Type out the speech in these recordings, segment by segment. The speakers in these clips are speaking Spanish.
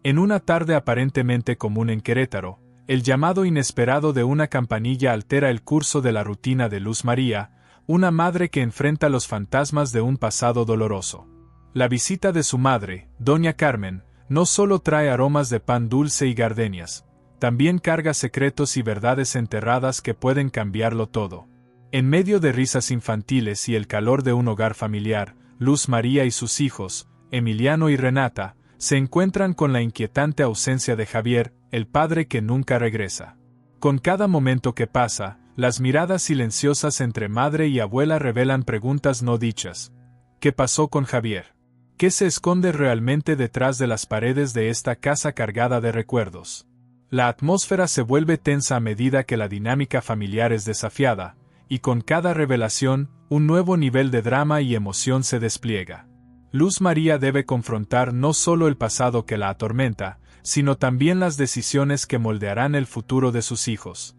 En una tarde aparentemente común en Querétaro, el llamado inesperado de una campanilla altera el curso de la rutina de Luz María, una madre que enfrenta los fantasmas de un pasado doloroso. La visita de su madre, doña Carmen, no solo trae aromas de pan dulce y gardenias, también carga secretos y verdades enterradas que pueden cambiarlo todo. En medio de risas infantiles y el calor de un hogar familiar, Luz María y sus hijos, Emiliano y Renata, se encuentran con la inquietante ausencia de Javier, el padre que nunca regresa. Con cada momento que pasa, las miradas silenciosas entre madre y abuela revelan preguntas no dichas. ¿Qué pasó con Javier? ¿Qué se esconde realmente detrás de las paredes de esta casa cargada de recuerdos? La atmósfera se vuelve tensa a medida que la dinámica familiar es desafiada, y con cada revelación, un nuevo nivel de drama y emoción se despliega. Luz María debe confrontar no solo el pasado que la atormenta, sino también las decisiones que moldearán el futuro de sus hijos.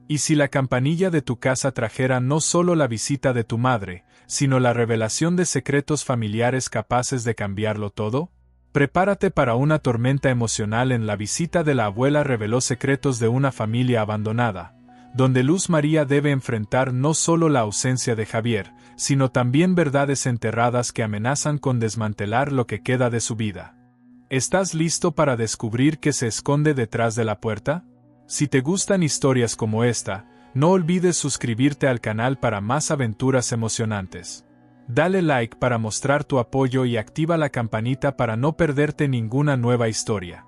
¿Y si la campanilla de tu casa trajera no solo la visita de tu madre, sino la revelación de secretos familiares capaces de cambiarlo todo? Prepárate para una tormenta emocional. En La visita de la abuela reveló secretos de una familia abandonada, donde Luz María debe enfrentar no solo la ausencia de Javier, sino también verdades enterradas que amenazan con desmantelar lo que queda de su vida. ¿Estás listo para descubrir qué se esconde detrás de la puerta? Si te gustan historias como esta, no olvides suscribirte al canal para más aventuras emocionantes. Dale like para mostrar tu apoyo y activa la campanita para no perderte ninguna nueva historia.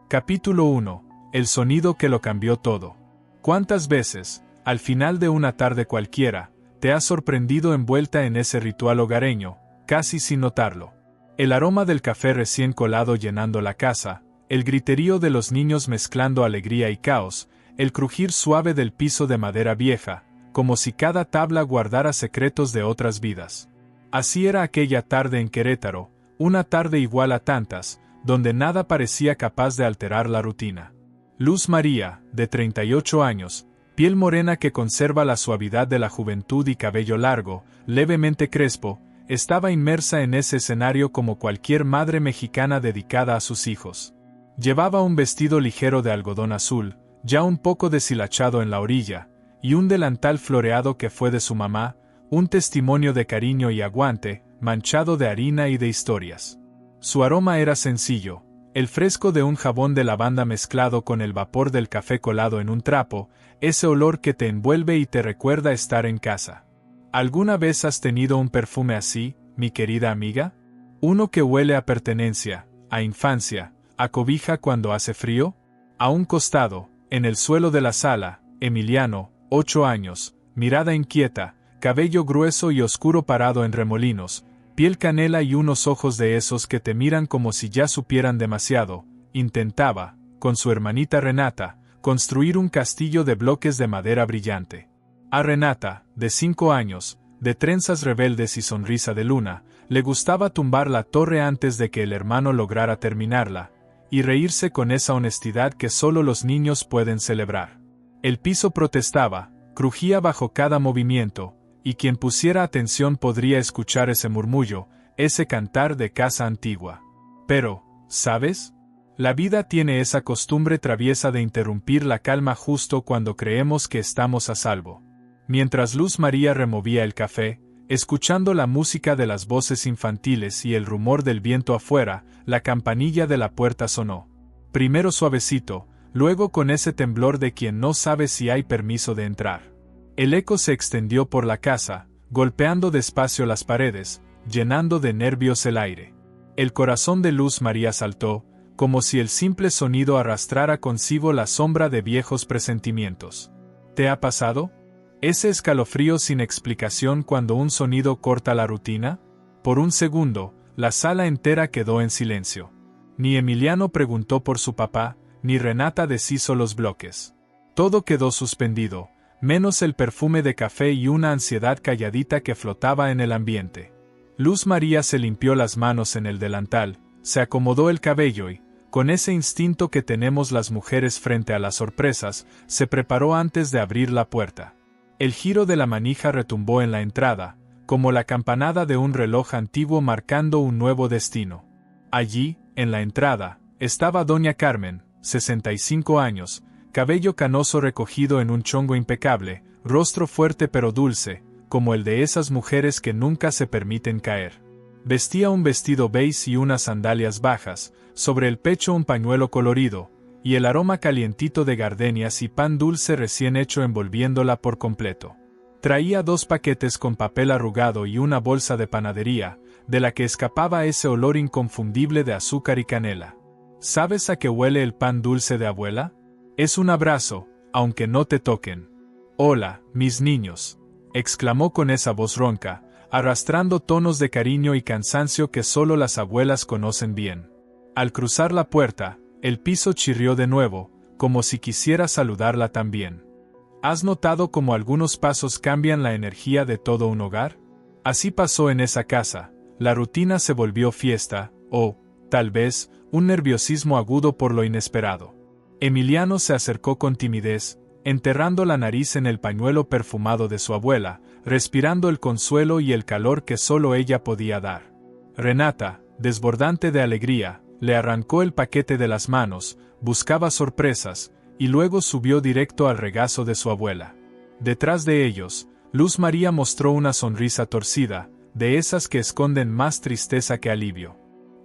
Capítulo 1. El sonido que lo cambió todo. ¿Cuántas veces, al final de una tarde cualquiera, te has sorprendido envuelta en ese ritual hogareño, casi sin notarlo? El aroma del café recién colado llenando la casa, el griterío de los niños mezclando alegría y caos, el crujir suave del piso de madera vieja, como si cada tabla guardara secretos de otras vidas. Así era aquella tarde en Querétaro, una tarde igual a tantas, donde nada parecía capaz de alterar la rutina. Luz María, de 38 años, piel morena que conserva la suavidad de la juventud y cabello largo, levemente crespo, estaba inmersa en ese escenario como cualquier madre mexicana dedicada a sus hijos. Llevaba un vestido ligero de algodón azul, ya un poco deshilachado en la orilla, y un delantal floreado que fue de su mamá, un testimonio de cariño y aguante, manchado de harina y de historias. Su aroma era sencillo, el fresco de un jabón de lavanda mezclado con el vapor del café colado en un trapo, ese olor que te envuelve y te recuerda estar en casa. ¿Alguna vez has tenido un perfume así, mi querida amiga? Uno que huele a pertenencia, a infancia, a cobija cuando hace frío. A un costado, en el suelo de la sala, Emiliano, 8 años, mirada inquieta, cabello grueso y oscuro parado en remolinos, piel canela y unos ojos de esos que te miran como si ya supieran demasiado, intentaba, con su hermanita Renata, construir un castillo de bloques de madera brillante. A Renata, de 5 años, de trenzas rebeldes y sonrisa de luna, le gustaba tumbar la torre antes de que el hermano lograra terminarla, y reírse con esa honestidad que solo los niños pueden celebrar. El piso protestaba, crujía bajo cada movimiento, y quien pusiera atención podría escuchar ese murmullo, ese cantar de casa antigua. Pero, ¿sabes? La vida tiene esa costumbre traviesa de interrumpir la calma justo cuando creemos que estamos a salvo. Mientras Luz María removía el café, escuchando la música de las voces infantiles y el rumor del viento afuera, la campanilla de la puerta sonó. Primero suavecito, luego con ese temblor de quien no sabe si hay permiso de entrar. El eco se extendió por la casa, golpeando despacio las paredes, llenando de nervios el aire. El corazón de Luz María saltó, como si el simple sonido arrastrara consigo la sombra de viejos presentimientos. ¿Te ha pasado? ¿Ese escalofrío sin explicación cuando un sonido corta la rutina? Por un segundo, la sala entera quedó en silencio. Ni Emiliano preguntó por su papá, ni Renata deshizo los bloques. Todo quedó suspendido, menos el perfume de café y una ansiedad calladita que flotaba en el ambiente. Luz María se limpió las manos en el delantal, se acomodó el cabello y, con ese instinto que tenemos las mujeres frente a las sorpresas, se preparó antes de abrir la puerta. El giro de la manija retumbó en la entrada, como la campanada de un reloj antiguo marcando un nuevo destino. Allí, en la entrada, estaba doña Carmen, 65 años, cabello canoso recogido en un chongo impecable, rostro fuerte pero dulce, como el de esas mujeres que nunca se permiten caer. Vestía un vestido beige y unas sandalias bajas, sobre el pecho un pañuelo colorido, y el aroma calientito de gardenias y pan dulce recién hecho envolviéndola por completo. Traía 2 paquetes con papel arrugado y una bolsa de panadería, de la que escapaba ese olor inconfundible de azúcar y canela. ¿Sabes a qué huele el pan dulce de abuela? Es un abrazo, aunque no te toquen. Hola, mis niños, exclamó con esa voz ronca, arrastrando tonos de cariño y cansancio que solo las abuelas conocen bien. Al cruzar la puerta, el piso chirrió de nuevo, como si quisiera saludarla también. ¿Has notado cómo algunos pasos cambian la energía de todo un hogar? Así pasó en esa casa, la rutina se volvió fiesta, o, tal vez, un nerviosismo agudo por lo inesperado. Emiliano se acercó con timidez, enterrando la nariz en el pañuelo perfumado de su abuela, respirando el consuelo y el calor que solo ella podía dar. Renata, desbordante de alegría, le arrancó el paquete de las manos, buscaba sorpresas, y luego subió directo al regazo de su abuela. Detrás de ellos, Luz María mostró una sonrisa torcida, de esas que esconden más tristeza que alivio.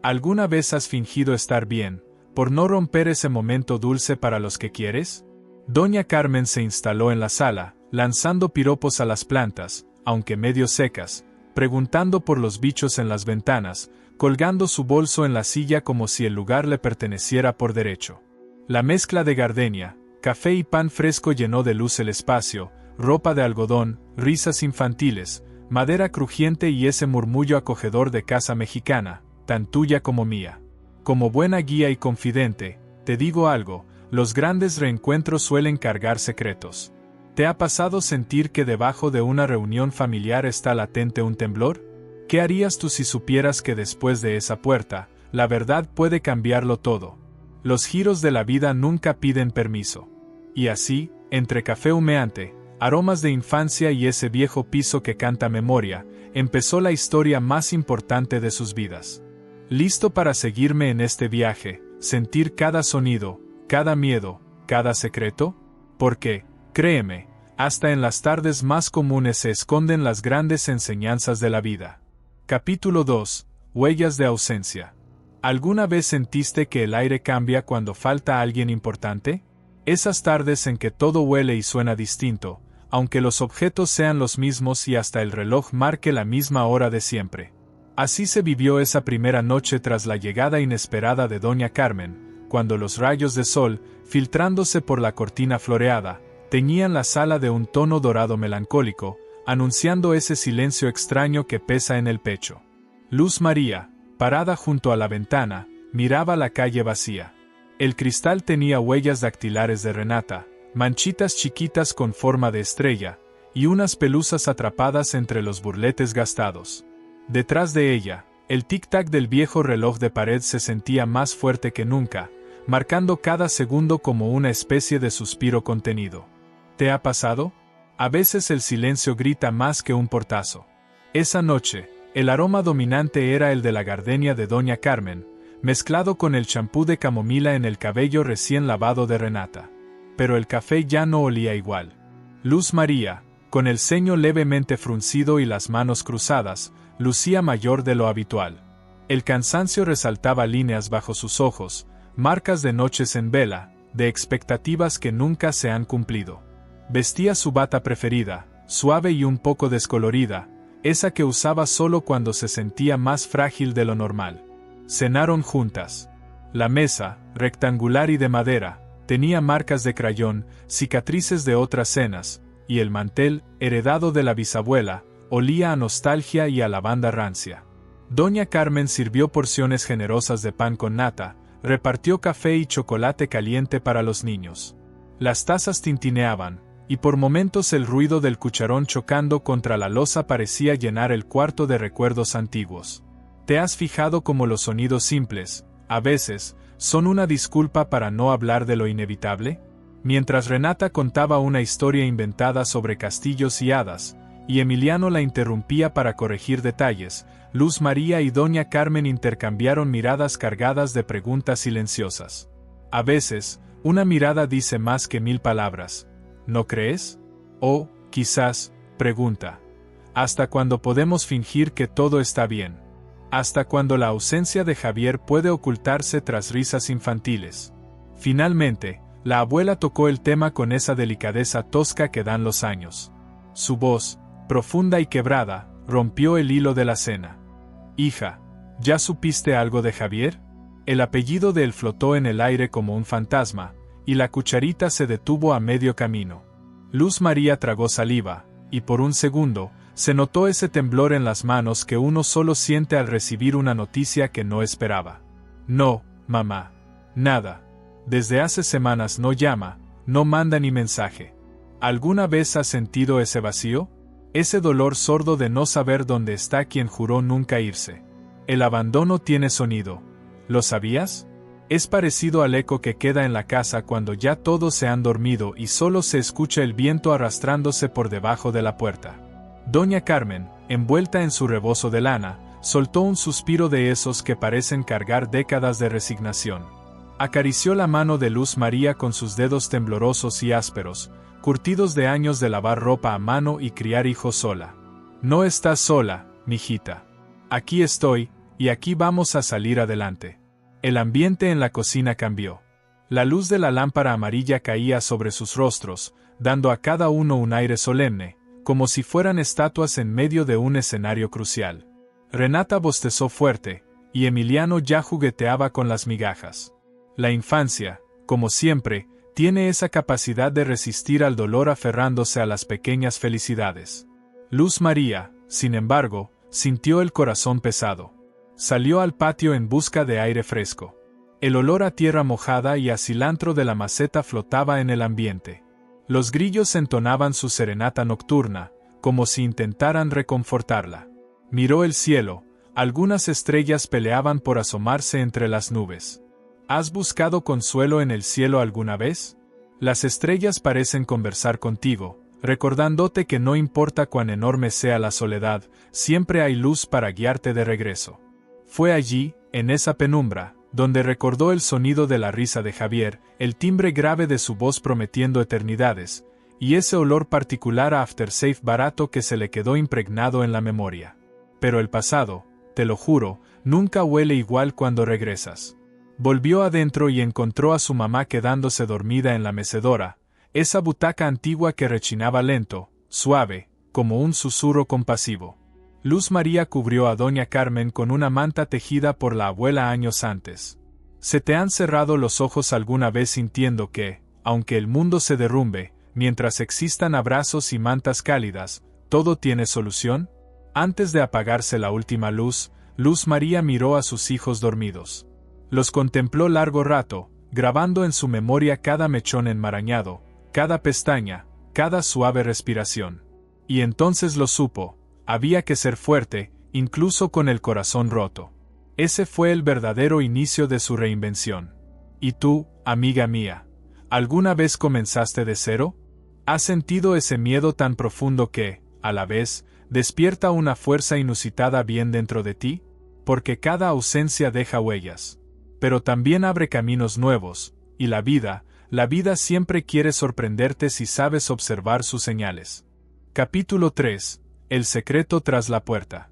¿Alguna vez has fingido estar bien, por no romper ese momento dulce para los que quieres? Doña Carmen se instaló en la sala, lanzando piropos a las plantas, aunque medio secas, preguntando por los bichos en las ventanas, colgando su bolso en la silla como si el lugar le perteneciera por derecho. La mezcla de gardenia, café y pan fresco llenó de luz el espacio, ropa de algodón, risas infantiles, madera crujiente y ese murmullo acogedor de casa mexicana, tan tuya como mía. Como buena guía y confidente, te digo algo, los grandes reencuentros suelen cargar secretos. ¿Te ha pasado sentir que debajo de una reunión familiar está latente un temblor? ¿Qué harías tú si supieras que después de esa puerta, la verdad puede cambiarlo todo? Los giros de la vida nunca piden permiso. Y así, entre café humeante, aromas de infancia y ese viejo piso que canta memoria, empezó la historia más importante de sus vidas. ¿Listo para seguirme en este viaje, sentir cada sonido, cada miedo, cada secreto? Porque, créeme, hasta en las tardes más comunes se esconden las grandes enseñanzas de la vida. Capítulo 2. Huellas de ausencia. ¿Alguna vez sentiste que el aire cambia cuando falta alguien importante? Esas tardes en que todo huele y suena distinto, aunque los objetos sean los mismos y hasta el reloj marque la misma hora de siempre. Así se vivió esa primera noche tras la llegada inesperada de doña Carmen, cuando los rayos de sol, filtrándose por la cortina floreada, teñían la sala de un tono dorado melancólico, anunciando ese silencio extraño que pesa en el pecho. Luz María, parada junto a la ventana, miraba la calle vacía. El cristal tenía huellas dactilares de Renata, manchitas chiquitas con forma de estrella, y unas pelusas atrapadas entre los burletes gastados. Detrás de ella, el tic-tac del viejo reloj de pared se sentía más fuerte que nunca, marcando cada segundo como una especie de suspiro contenido. ¿Te ha pasado? A veces el silencio grita más que un portazo. Esa noche, el aroma dominante era el de la gardenia de doña Carmen, mezclado con el champú de camomila en el cabello recién lavado de Renata. Pero el café ya no olía igual. Luz María, con el ceño levemente fruncido y las manos cruzadas, lucía mayor de lo habitual. El cansancio resaltaba líneas bajo sus ojos, marcas de noches en vela, de expectativas que nunca se han cumplido. Vestía su bata preferida, suave y un poco descolorida, esa que usaba solo cuando se sentía más frágil de lo normal. Cenaron juntas. La mesa, rectangular y de madera, tenía marcas de crayón, cicatrices de otras cenas, y el mantel, heredado de la bisabuela, olía a nostalgia y a lavanda rancia. Doña Carmen sirvió porciones generosas de pan con nata, repartió café y chocolate caliente para los niños. Las tazas tintineaban, y por momentos el ruido del cucharón chocando contra la loza parecía llenar el cuarto de recuerdos antiguos. ¿Te has fijado cómo los sonidos simples, a veces, son una disculpa para no hablar de lo inevitable? Mientras Renata contaba una historia inventada sobre castillos y hadas, y Emiliano la interrumpía para corregir detalles. Luz María y doña Carmen intercambiaron miradas cargadas de preguntas silenciosas. A veces, una mirada dice más que 1000 palabras. ¿No crees? O, quizás, pregunta. ¿Hasta cuándo podemos fingir que todo está bien? ¿Hasta cuándo la ausencia de Javier puede ocultarse tras risas infantiles? Finalmente, la abuela tocó el tema con esa delicadeza tosca que dan los años. Su voz, profunda y quebrada, rompió el hilo de la cena. Hija, ¿ya supiste algo de Javier? El apellido de él flotó en el aire como un fantasma, y la cucharita se detuvo a medio camino. Luz María tragó saliva, y por un segundo, se notó ese temblor en las manos que uno solo siente al recibir una noticia que no esperaba. No, mamá. Nada. Desde hace semanas no llama, no manda ni mensaje. ¿Alguna vez has sentido ese vacío? Ese dolor sordo de no saber dónde está quien juró nunca irse. El abandono tiene sonido. ¿Lo sabías? Es parecido al eco que queda en la casa cuando ya todos se han dormido y solo se escucha el viento arrastrándose por debajo de la puerta. Doña Carmen, envuelta en su rebozo de lana, soltó un suspiro de esos que parecen cargar décadas de resignación. Acarició la mano de Luz María con sus dedos temblorosos y ásperos, curtidos de años de lavar ropa a mano y criar hijos sola. No estás sola, mijita. Aquí estoy, y aquí vamos a salir adelante. El ambiente en la cocina cambió. La luz de la lámpara amarilla caía sobre sus rostros, dando a cada uno un aire solemne, como si fueran estatuas en medio de un escenario crucial. Renata bostezó fuerte, y Emiliano ya jugueteaba con las migajas. La infancia, como siempre, tiene esa capacidad de resistir al dolor aferrándose a las pequeñas felicidades. Luz María, sin embargo, sintió el corazón pesado. Salió al patio en busca de aire fresco. El olor a tierra mojada y a cilantro de la maceta flotaba en el ambiente. Los grillos entonaban su serenata nocturna, como si intentaran reconfortarla. Miró el cielo, algunas estrellas peleaban por asomarse entre las nubes. ¿Has buscado consuelo en el cielo alguna vez? Las estrellas parecen conversar contigo, recordándote que no importa cuán enorme sea la soledad, siempre hay luz para guiarte de regreso. Fue allí, en esa penumbra, donde recordó el sonido de la risa de Javier, el timbre grave de su voz prometiendo eternidades, y ese olor particular a aftershave barato que se le quedó impregnado en la memoria. Pero el pasado, te lo juro, nunca huele igual cuando regresas. Volvió adentro y encontró a su mamá quedándose dormida en la mecedora, esa butaca antigua que rechinaba lento, suave, como un susurro compasivo. Luz María cubrió a doña Carmen con una manta tejida por la abuela años antes. ¿Se te han cerrado los ojos alguna vez sintiendo que, aunque el mundo se derrumbe, mientras existan abrazos y mantas cálidas, todo tiene solución? Antes de apagarse la última luz, Luz María miró a sus hijos dormidos. Los contempló largo rato, grabando en su memoria cada mechón enmarañado, cada pestaña, cada suave respiración. Y entonces lo supo. Había que ser fuerte, incluso con el corazón roto. Ese fue el verdadero inicio de su reinvención. ¿Y tú, amiga mía, alguna vez comenzaste de cero? ¿Has sentido ese miedo tan profundo que, a la vez, despierta una fuerza inusitada bien dentro de ti? Porque cada ausencia deja huellas. Pero también abre caminos nuevos, y la vida siempre quiere sorprenderte si sabes observar sus señales. Capítulo 3. El secreto tras la puerta.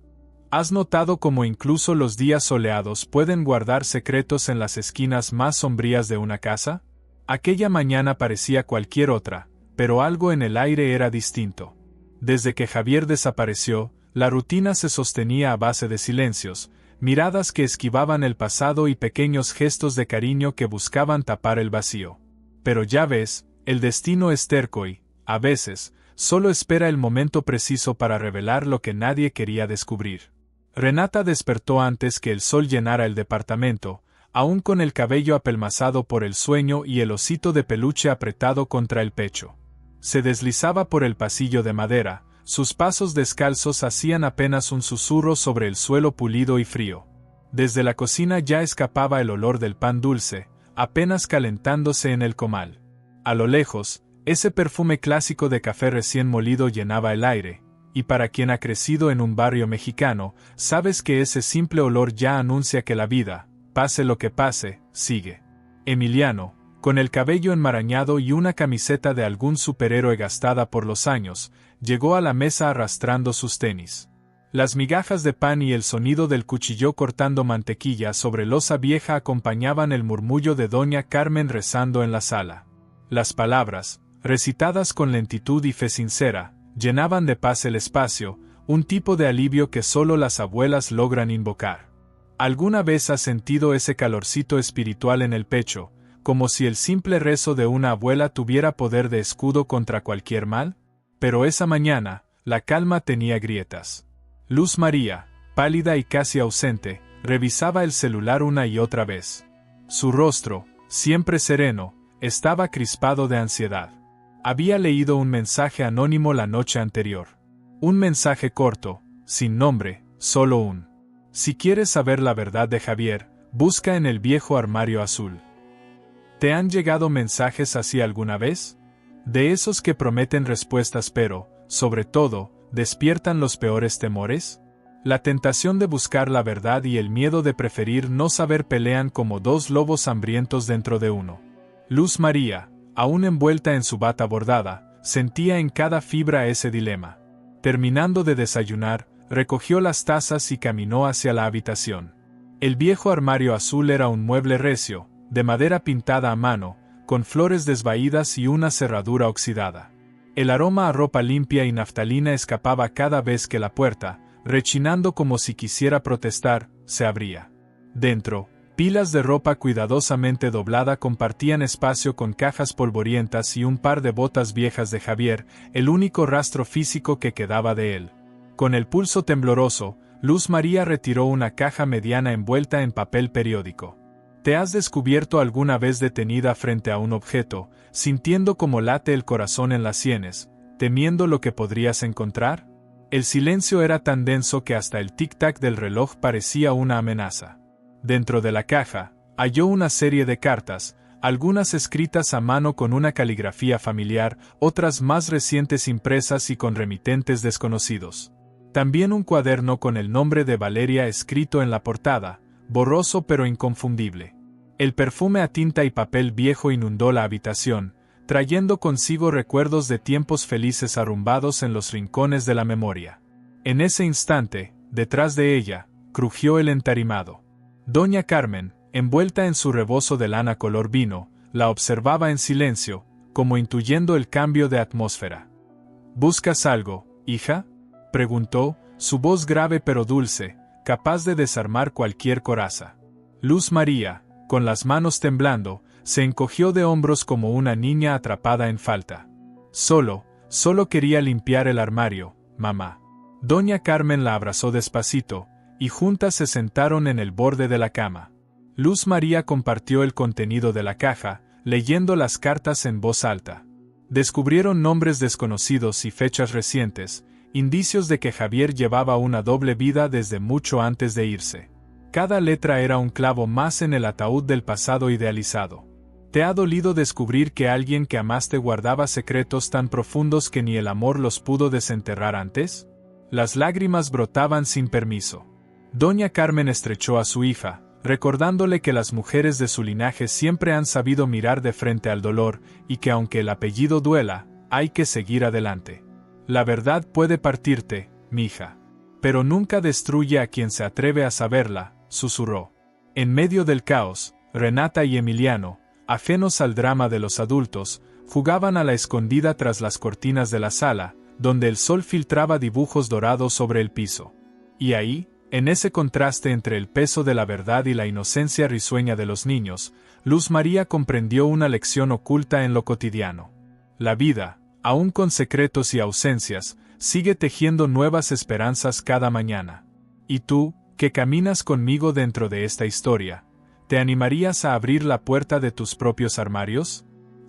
¿Has notado cómo incluso los días soleados pueden guardar secretos en las esquinas más sombrías de una casa? Aquella mañana parecía cualquier otra, pero algo en el aire era distinto. Desde que Javier desapareció, la rutina se sostenía a base de silencios, miradas que esquivaban el pasado y pequeños gestos de cariño que buscaban tapar el vacío. Pero ya ves, el destino es terco y, a veces, solo espera el momento preciso para revelar lo que nadie quería descubrir. Renata despertó antes que el sol llenara el departamento, aún con el cabello apelmazado por el sueño y el osito de peluche apretado contra el pecho. Se deslizaba por el pasillo de madera, sus pasos descalzos hacían apenas un susurro sobre el suelo pulido y frío. Desde la cocina ya escapaba el olor del pan dulce, apenas calentándose en el comal. A lo lejos, ese perfume clásico de café recién molido llenaba el aire, y para quien ha crecido en un barrio mexicano, sabes que ese simple olor ya anuncia que la vida, pase lo que pase, sigue. Emiliano, con el cabello enmarañado y una camiseta de algún superhéroe gastada por los años, llegó a la mesa arrastrando sus tenis. Las migajas de pan y el sonido del cuchillo cortando mantequilla sobre loza vieja acompañaban el murmullo de doña Carmen rezando en la sala. Las palabras, recitadas con lentitud y fe sincera, llenaban de paz el espacio, un tipo de alivio que solo las abuelas logran invocar. ¿Alguna vez has sentido ese calorcito espiritual en el pecho, como si el simple rezo de una abuela tuviera poder de escudo contra cualquier mal? Pero esa mañana, la calma tenía grietas. Luz María, pálida y casi ausente, revisaba el celular una y otra vez. Su rostro, siempre sereno, estaba crispado de ansiedad. Había leído un mensaje anónimo la noche anterior. Un mensaje corto, sin nombre, solo un: si quieres saber la verdad de Javier, busca en el viejo armario azul. ¿Te han llegado mensajes así alguna vez? De esos que prometen respuestas pero, sobre todo, despiertan los peores temores. La tentación de buscar la verdad y el miedo de preferir no saber pelean como dos lobos hambrientos dentro de uno. Luz María, aún envuelta en su bata bordada, sentía en cada fibra ese dilema. Terminando de desayunar, recogió las tazas y caminó hacia la habitación. El viejo armario azul era un mueble recio, de madera pintada a mano, con flores desvaídas y una cerradura oxidada. El aroma a ropa limpia y naftalina escapaba cada vez que la puerta, rechinando como si quisiera protestar, se abría. Dentro, pilas de ropa cuidadosamente doblada compartían espacio con cajas polvorientas y un par de botas viejas de Javier, el único rastro físico que quedaba de él. Con el pulso tembloroso, Luz María retiró una caja mediana envuelta en papel periódico. ¿Te has descubierto alguna vez detenida frente a un objeto, sintiendo cómo late el corazón en las sienes, temiendo lo que podrías encontrar? El silencio era tan denso que hasta el tic-tac del reloj parecía una amenaza. Dentro de la caja, halló una serie de cartas, algunas escritas a mano con una caligrafía familiar, otras más recientes impresas y con remitentes desconocidos. También un cuaderno con el nombre de Valeria escrito en la portada, borroso pero inconfundible. El perfume a tinta y papel viejo inundó la habitación, trayendo consigo recuerdos de tiempos felices arrumbados en los rincones de la memoria. En ese instante, detrás de ella, crujió el entarimado. Doña Carmen, envuelta en su rebozo de lana color vino, la observaba en silencio, como intuyendo el cambio de atmósfera. ¿Buscas algo, hija?, preguntó, su voz grave pero dulce, capaz de desarmar cualquier coraza. Luz María, con las manos temblando, se encogió de hombros como una niña atrapada en falta. Solo quería limpiar el armario, mamá. Doña Carmen la abrazó despacito, y juntas se sentaron en el borde de la cama. Luz María compartió el contenido de la caja, leyendo las cartas en voz alta. Descubrieron nombres desconocidos y fechas recientes, indicios de que Javier llevaba una doble vida desde mucho antes de irse. Cada letra era un clavo más en el ataúd del pasado idealizado. ¿Te ha dolido descubrir que alguien que amaste guardaba secretos tan profundos que ni el amor los pudo desenterrar antes? Las lágrimas brotaban sin permiso. Doña Carmen estrechó a su hija, recordándole que las mujeres de su linaje siempre han sabido mirar de frente al dolor, y que aunque el apellido duela, hay que seguir adelante. La verdad puede partirte, mija, pero nunca destruye a quien se atreve a saberla, susurró. En medio del caos, Renata y Emiliano, ajenos al drama de los adultos, jugaban a la escondida tras las cortinas de la sala, donde el sol filtraba dibujos dorados sobre el piso. Y ahí, en ese contraste entre el peso de la verdad y la inocencia risueña de los niños, Luz María comprendió una lección oculta en lo cotidiano. La vida, aún con secretos y ausencias, sigue tejiendo nuevas esperanzas cada mañana. ¿Y tú, que caminas conmigo dentro de esta historia, te animarías a abrir la puerta de tus propios armarios?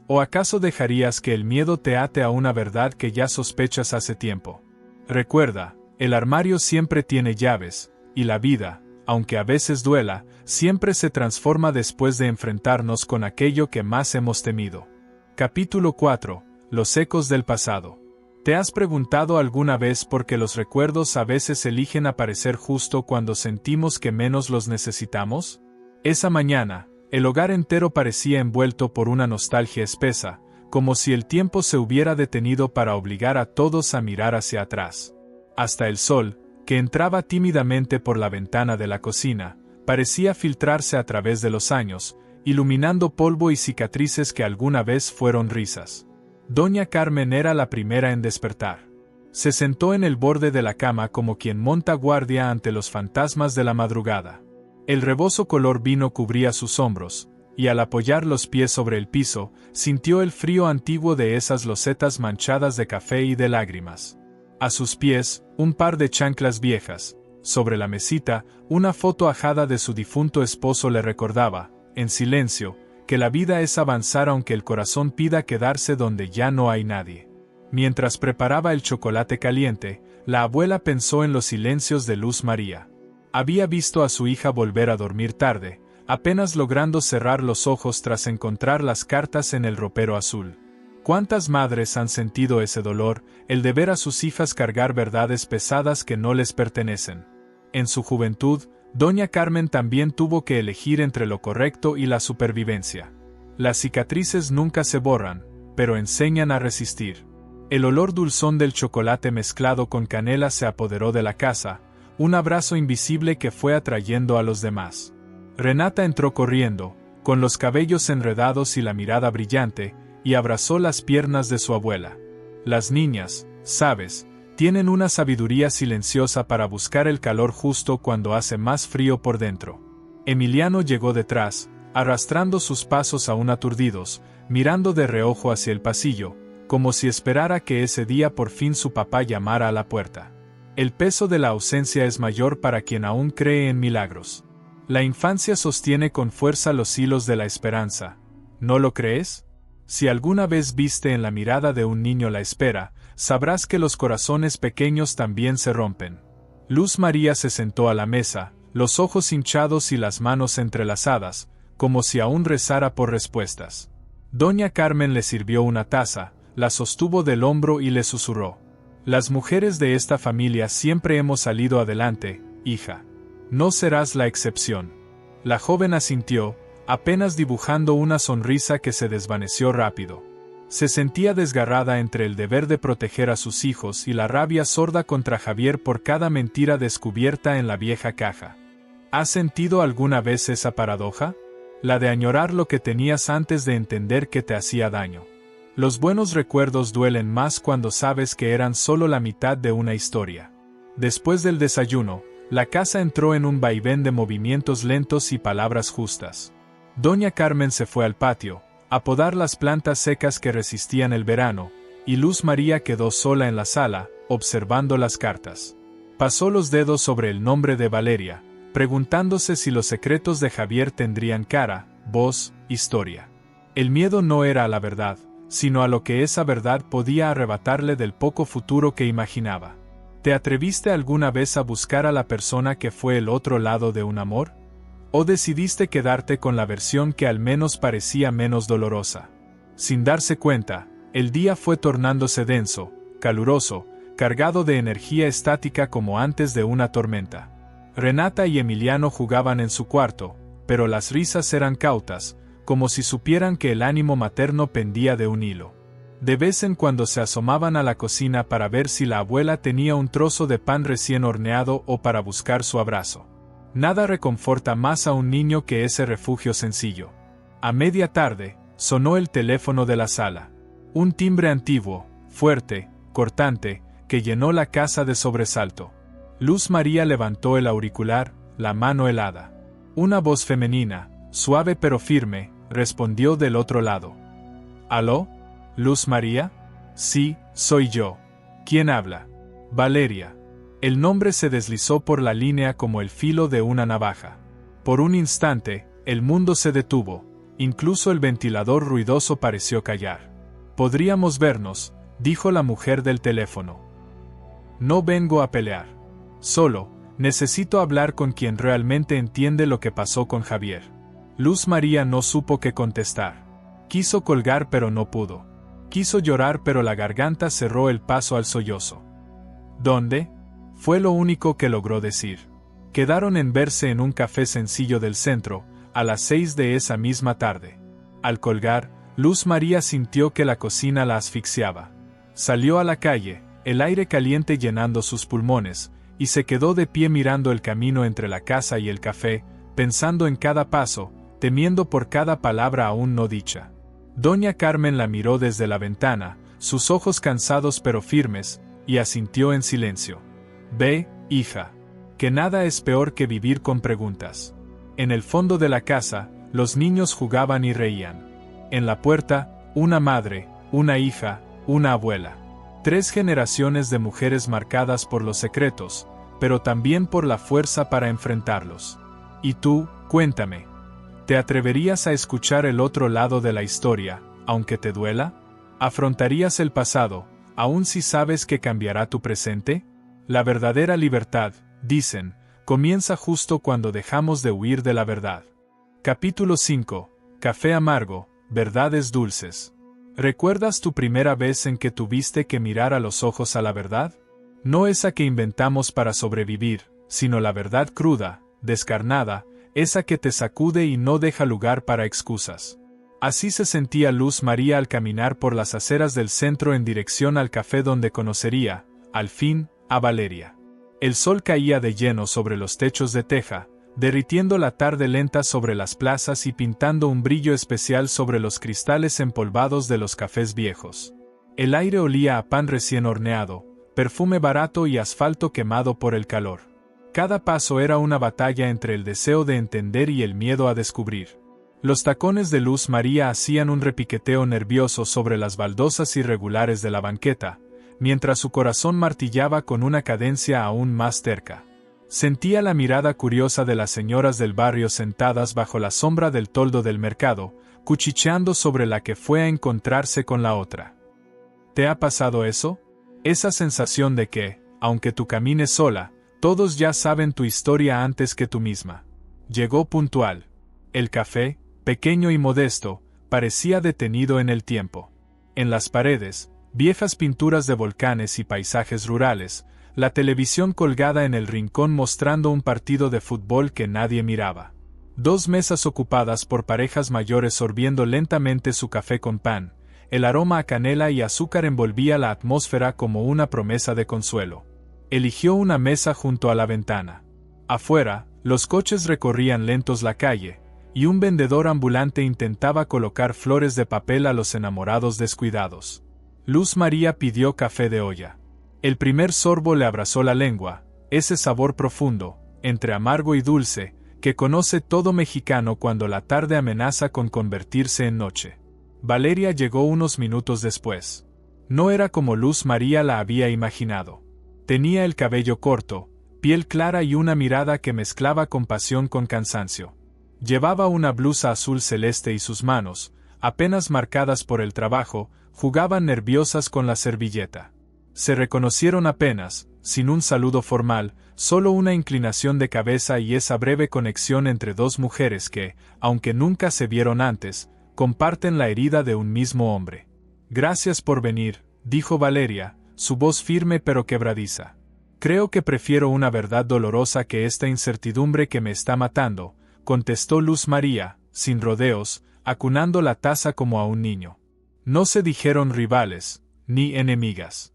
¿O acaso dejarías que el miedo te ate a una verdad que ya sospechas hace tiempo? Recuerda, el armario siempre tiene llaves, y la vida, aunque a veces duela, siempre se transforma después de enfrentarnos con aquello que más hemos temido. Capítulo 4. Los ecos del pasado. ¿Te has preguntado alguna vez por qué los recuerdos a veces eligen aparecer justo cuando sentimos que menos los necesitamos? Esa mañana, el hogar entero parecía envuelto por una nostalgia espesa, como si el tiempo se hubiera detenido para obligar a todos a mirar hacia atrás. Hasta el sol, que entraba tímidamente por la ventana de la cocina, parecía filtrarse a través de los años, iluminando polvo y cicatrices que alguna vez fueron risas. Doña Carmen era la primera en despertar. Se sentó en el borde de la cama como quien monta guardia ante los fantasmas de la madrugada. El reboso color vino cubría sus hombros, y al apoyar los pies sobre el piso, sintió el frío antiguo de esas losetas manchadas de café y de lágrimas. A sus pies, un par de chanclas viejas. Sobre la mesita, una foto ajada de su difunto esposo le recordaba, en silencio, que la vida es avanzar aunque el corazón pida quedarse donde ya no hay nadie. Mientras preparaba el chocolate caliente, la abuela pensó en los silencios de Luz María. Había visto a su hija volver a dormir tarde, apenas logrando cerrar los ojos tras encontrar las cartas en el ropero azul. ¿Cuántas madres han sentido ese dolor, el de ver a sus hijas cargar verdades pesadas que no les pertenecen? En su juventud, Doña Carmen también tuvo que elegir entre lo correcto y la supervivencia. Las cicatrices nunca se borran, pero enseñan a resistir. El olor dulzón del chocolate mezclado con canela se apoderó de la casa, un abrazo invisible que fue atrayendo a los demás. Renata entró corriendo, con los cabellos enredados y la mirada brillante, y abrazó las piernas de su abuela. Las niñas, sabes, tienen una sabiduría silenciosa para buscar el calor justo cuando hace más frío por dentro. Emiliano llegó detrás, arrastrando sus pasos aún aturdidos, mirando de reojo hacia el pasillo, como si esperara que ese día por fin su papá llamara a la puerta. El peso de la ausencia es mayor para quien aún cree en milagros. La infancia sostiene con fuerza los hilos de la esperanza. ¿No lo crees? Si alguna vez viste en la mirada de un niño la espera, sabrás que los corazones pequeños también se rompen. Luz María se sentó a la mesa, los ojos hinchados y las manos entrelazadas, como si aún rezara por respuestas. Doña Carmen le sirvió una taza, la sostuvo del hombro y le susurró: «Las mujeres de esta familia siempre hemos salido adelante, hija. No serás la excepción». La joven asintió, apenas dibujando una sonrisa que se desvaneció rápido. Se sentía desgarrada entre el deber de proteger a sus hijos y la rabia sorda contra Javier por cada mentira descubierta en la vieja caja. ¿Has sentido alguna vez esa paradoja? La de añorar lo que tenías antes de entender que te hacía daño. Los buenos recuerdos duelen más cuando sabes que eran solo la mitad de una historia. Después del desayuno, la casa entró en un vaivén de movimientos lentos y palabras justas. Doña Carmen se fue al patio, a podar las plantas secas que resistían el verano, y Luz María quedó sola en la sala, observando las cartas. Pasó los dedos sobre el nombre de Valeria, preguntándose si los secretos de Javier tendrían cara, voz, historia. El miedo no era a la verdad, sino a lo que esa verdad podía arrebatarle del poco futuro que imaginaba. ¿Te atreviste alguna vez a buscar a la persona que fue el otro lado de un amor? ¿O decidiste quedarte con la versión que al menos parecía menos dolorosa? Sin darse cuenta, el día fue tornándose denso, caluroso, cargado de energía estática como antes de una tormenta. Renata y Emiliano jugaban en su cuarto, pero las risas eran cautas, como si supieran que el ánimo materno pendía de un hilo. De vez en cuando se asomaban a la cocina para ver si la abuela tenía un trozo de pan recién horneado o para buscar su abrazo. Nada reconforta más a un niño que ese refugio sencillo. A media tarde, sonó el teléfono de la sala. Un timbre antiguo, fuerte, cortante, que llenó la casa de sobresalto. Luz María levantó el auricular, la mano helada. Una voz femenina, suave pero firme, respondió del otro lado. ¿Aló? ¿Luz María? Sí, soy yo. ¿Quién habla? Valeria. El nombre se deslizó por la línea como el filo de una navaja. Por un instante, el mundo se detuvo, incluso el ventilador ruidoso pareció callar. «Podríamos vernos», dijo la mujer del teléfono. «No vengo a pelear. Solo, necesito hablar con quien realmente entiende lo que pasó con Javier». Luz María no supo qué contestar. Quiso colgar pero no pudo. Quiso llorar pero la garganta cerró el paso al sollozo. ¿Dónde? Fue lo único que logró decir. Quedaron en verse en un café sencillo del centro, a las 6 de esa misma tarde. Al colgar, Luz María sintió que la cocina la asfixiaba. Salió a la calle, el aire caliente llenando sus pulmones, y se quedó de pie mirando el camino entre la casa y el café, pensando en cada paso, temiendo por cada palabra aún no dicha. Doña Carmen la miró desde la ventana, sus ojos cansados pero firmes, y asintió en silencio. Ve, hija, que nada es peor que vivir con preguntas. En el fondo de la casa, los niños jugaban y reían. En la puerta, una madre, una hija, una abuela. 3 generaciones de mujeres marcadas por los secretos, pero también por la fuerza para enfrentarlos. Y tú, cuéntame, ¿te atreverías a escuchar el otro lado de la historia, aunque te duela? ¿Afrontarías el pasado, aun si sabes que cambiará tu presente? La verdadera libertad, dicen, comienza justo cuando dejamos de huir de la verdad. Capítulo 5. Café amargo, verdades dulces. ¿Recuerdas tu primera vez en que tuviste que mirar a los ojos a la verdad? No esa que inventamos para sobrevivir, sino la verdad cruda, descarnada, esa que te sacude y no deja lugar para excusas. Así se sentía Luz María al caminar por las aceras del centro en dirección al café donde conocería, al fin, a Valeria. El sol caía de lleno sobre los techos de teja, derritiendo la tarde lenta sobre las plazas y pintando un brillo especial sobre los cristales empolvados de los cafés viejos. El aire olía a pan recién horneado, perfume barato y asfalto quemado por el calor. Cada paso era una batalla entre el deseo de entender y el miedo a descubrir. Los tacones de Luz María hacían un repiqueteo nervioso sobre las baldosas irregulares de la banqueta, mientras su corazón martillaba con una cadencia aún más terca. Sentía la mirada curiosa de las señoras del barrio sentadas bajo la sombra del toldo del mercado, cuchicheando sobre la que fue a encontrarse con la otra. ¿Te ha pasado eso? Esa sensación de que, aunque tú camines sola, todos ya saben tu historia antes que tú misma. Llegó puntual. El café, pequeño y modesto, parecía detenido en el tiempo. En las paredes, viejas pinturas de volcanes y paisajes rurales, la televisión colgada en el rincón mostrando un partido de fútbol que nadie miraba. 2 mesas ocupadas por parejas mayores sorbiendo lentamente su café con pan, el aroma a canela y azúcar envolvía la atmósfera como una promesa de consuelo. Eligió una mesa junto a la ventana. Afuera, los coches recorrían lentos la calle, y un vendedor ambulante intentaba colocar flores de papel a los enamorados descuidados. Luz María pidió café de olla. El primer sorbo le abrazó la lengua, ese sabor profundo, entre amargo y dulce, que conoce todo mexicano cuando la tarde amenaza con convertirse en noche. Valeria llegó unos minutos después. No era como Luz María la había imaginado. Tenía el cabello corto, piel clara y una mirada que mezclaba compasión con cansancio. Llevaba una blusa azul celeste y sus manos, apenas marcadas por el trabajo, jugaban nerviosas con la servilleta. Se reconocieron apenas, sin un saludo formal, solo una inclinación de cabeza y esa breve conexión entre 2 mujeres que, aunque nunca se vieron antes, comparten la herida de un mismo hombre. Gracias por venir, dijo Valeria, su voz firme pero quebradiza. Creo que prefiero una verdad dolorosa que esta incertidumbre que me está matando, contestó Luz María, sin rodeos, acunando la taza como a un niño. No se dijeron rivales, ni enemigas.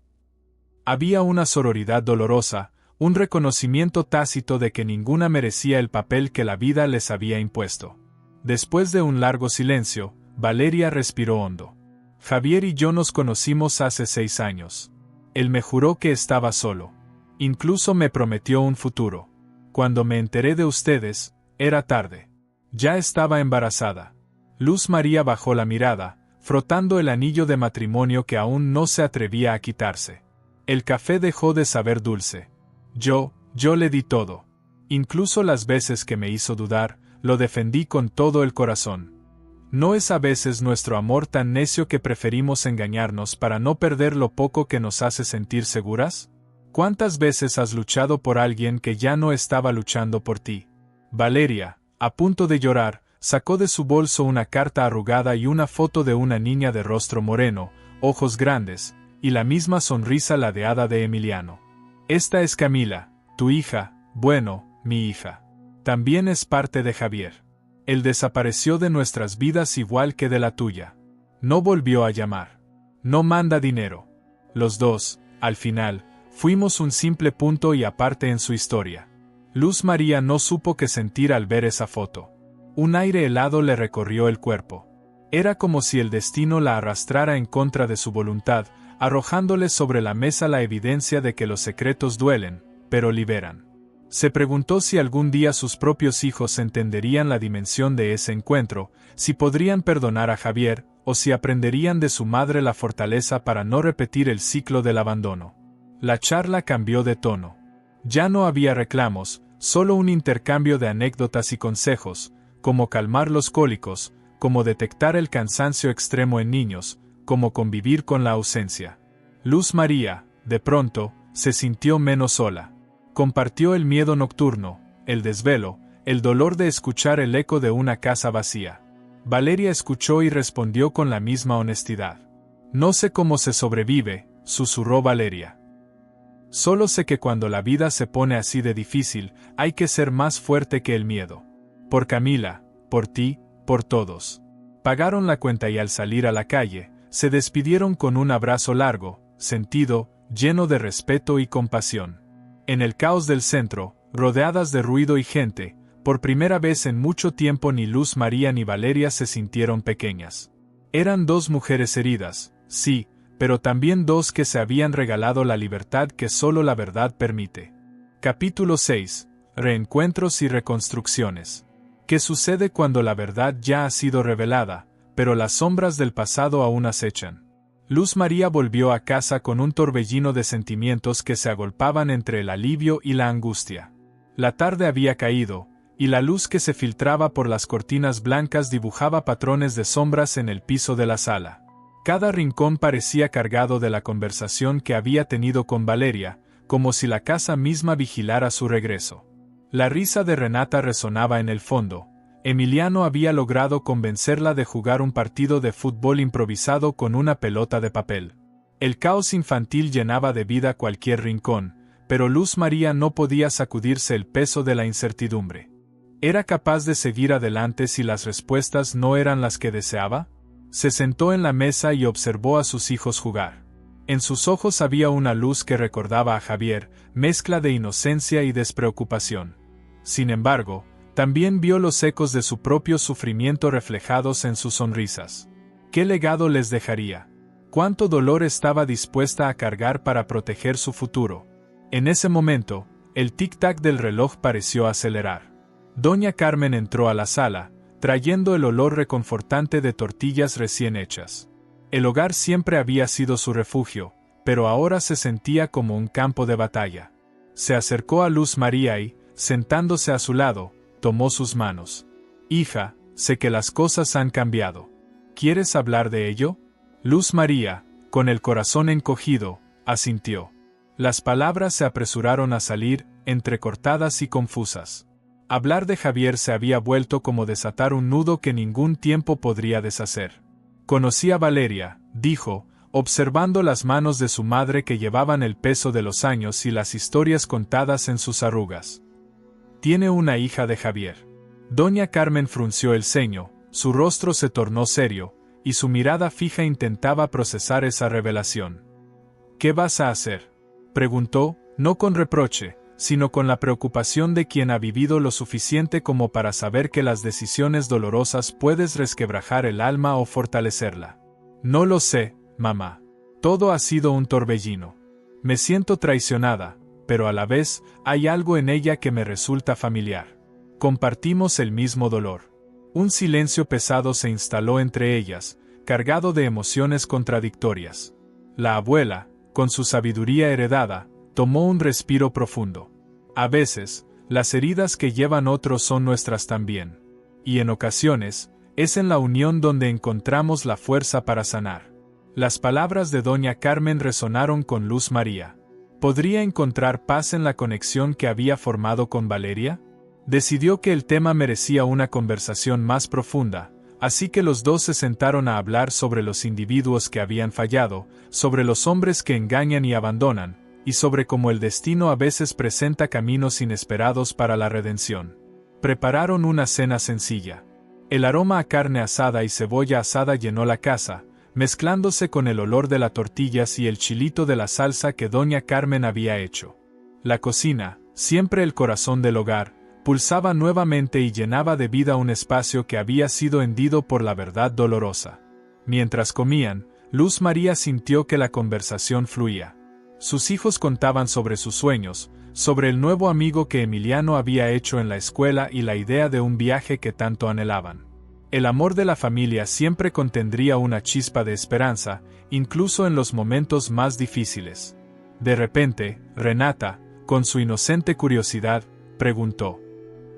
Había una sororidad dolorosa, un reconocimiento tácito de que ninguna merecía el papel que la vida les había impuesto. Después de un largo silencio, Valeria respiró hondo. Javier y yo nos conocimos hace 6 años. Él me juró que estaba solo. Incluso me prometió un futuro. Cuando me enteré de ustedes, era tarde. Ya estaba embarazada. Luz María bajó la mirada, frotando el anillo de matrimonio que aún no se atrevía a quitarse. El café dejó de saber dulce. Yo le di todo. Incluso las veces que me hizo dudar, lo defendí con todo el corazón. ¿No es a veces nuestro amor tan necio que preferimos engañarnos para no perder lo poco que nos hace sentir seguras? ¿Cuántas veces has luchado por alguien que ya no estaba luchando por ti? Valeria, a punto de llorar, sacó de su bolso una carta arrugada y una foto de una niña de rostro moreno, ojos grandes, y la misma sonrisa ladeada de Emiliano. Esta es Camila, tu hija, bueno, mi hija. También es parte de Javier. Él desapareció de nuestras vidas igual que de la tuya. No volvió a llamar. No manda dinero. Los dos, al final, fuimos un simple punto y aparte en su historia. Luz María no supo qué sentir al ver esa foto. Un aire helado le recorrió el cuerpo. Era como si el destino la arrastrara en contra de su voluntad, arrojándole sobre la mesa la evidencia de que los secretos duelen, pero liberan. Se preguntó si algún día sus propios hijos entenderían la dimensión de ese encuentro, si podrían perdonar a Javier, o si aprenderían de su madre la fortaleza para no repetir el ciclo del abandono. La charla cambió de tono. Ya no había reclamos, solo un intercambio de anécdotas y consejos, como calmar los cólicos, como detectar el cansancio extremo en niños, como convivir con la ausencia. Luz María, de pronto, se sintió menos sola. Compartió el miedo nocturno, el desvelo, el dolor de escuchar el eco de una casa vacía. Valeria escuchó y respondió con la misma honestidad. No sé cómo se sobrevive, susurró Valeria. Solo sé que cuando la vida se pone así de difícil, hay que ser más fuerte que el miedo. Por Camila, por ti, por todos. Pagaron la cuenta y al salir a la calle, se despidieron con un abrazo largo, sentido, lleno de respeto y compasión. En el caos del centro, rodeadas de ruido y gente, por primera vez en mucho tiempo ni Luz María ni Valeria se sintieron pequeñas. Eran dos mujeres heridas, sí, pero también dos que se habían regalado la libertad que solo la verdad permite. Capítulo 6. Reencuentros y reconstrucciones. ¿Qué sucede cuando la verdad ya ha sido revelada, pero las sombras del pasado aún acechan? Luz María volvió a casa con un torbellino de sentimientos que se agolpaban entre el alivio y la angustia. La tarde había caído, y la luz que se filtraba por las cortinas blancas dibujaba patrones de sombras en el piso de la sala. Cada rincón parecía cargado de la conversación que había tenido con Valeria, como si la casa misma vigilara su regreso. La risa de Renata resonaba en el fondo. Emiliano había logrado convencerla de jugar un partido de fútbol improvisado con una pelota de papel. El caos infantil llenaba de vida cualquier rincón, pero Luz María no podía sacudirse el peso de la incertidumbre. ¿Era capaz de seguir adelante si las respuestas no eran las que deseaba? Se sentó en la mesa y observó a sus hijos jugar. En sus ojos había una luz que recordaba a Javier, mezcla de inocencia y despreocupación. Sin embargo, también vio los ecos de su propio sufrimiento reflejados en sus sonrisas. ¿Qué legado les dejaría? ¿Cuánto dolor estaba dispuesta a cargar para proteger su futuro? En ese momento, el tic-tac del reloj pareció acelerar. Doña Carmen entró a la sala, trayendo el olor reconfortante de tortillas recién hechas. El hogar siempre había sido su refugio, pero ahora se sentía como un campo de batalla. Se acercó a Luz María y, sentándose a su lado, tomó sus manos. «Hija, sé que las cosas han cambiado. ¿Quieres hablar de ello?» Luz María, con el corazón encogido, asintió. Las palabras se apresuraron a salir, entrecortadas y confusas. Hablar de Javier se había vuelto como desatar un nudo que ningún tiempo podría deshacer. Conocí a Valeria, dijo, observando las manos de su madre que llevaban el peso de los años y las historias contadas en sus arrugas. Tiene una hija de Javier. Doña Carmen frunció el ceño, su rostro se tornó serio, y su mirada fija intentaba procesar esa revelación. «¿Qué vas a hacer?», preguntó, no con reproche, sino con la preocupación de quien ha vivido lo suficiente como para saber que las decisiones dolorosas puedes resquebrajar el alma o fortalecerla. «No lo sé, mamá. Todo ha sido un torbellino. Me siento traicionada, pero a la vez, hay algo en ella que me resulta familiar. Compartimos el mismo dolor». Un silencio pesado se instaló entre ellas, cargado de emociones contradictorias. La abuela, con su sabiduría heredada, tomó un respiro profundo. A veces, las heridas que llevan otros son nuestras también. Y en ocasiones, es en la unión donde encontramos la fuerza para sanar. Las palabras de Doña Carmen resonaron con Luz María. ¿Podría encontrar paz en la conexión que había formado con Valeria? Decidió que el tema merecía una conversación más profunda, Así que los dos se sentaron a hablar sobre los individuos que habían fallado, sobre los hombres que engañan y abandonan, y sobre cómo el destino a veces presenta caminos inesperados para la redención. Prepararon una cena sencilla. El aroma a carne asada y cebolla asada llenó la casa, mezclándose con el olor de las tortillas y el chilito de la salsa que doña Carmen había hecho. La cocina, siempre el corazón del hogar, pulsaba nuevamente y llenaba de vida un espacio que había sido hendido por la verdad dolorosa. Mientras comían, Luz María sintió que la conversación fluía. Sus hijos contaban sobre sus sueños, sobre el nuevo amigo que Emiliano había hecho en la escuela y la idea de un viaje que tanto anhelaban. El amor de la familia siempre contendría una chispa de esperanza, incluso en los momentos más difíciles. De repente, Renata, con su inocente curiosidad, preguntó: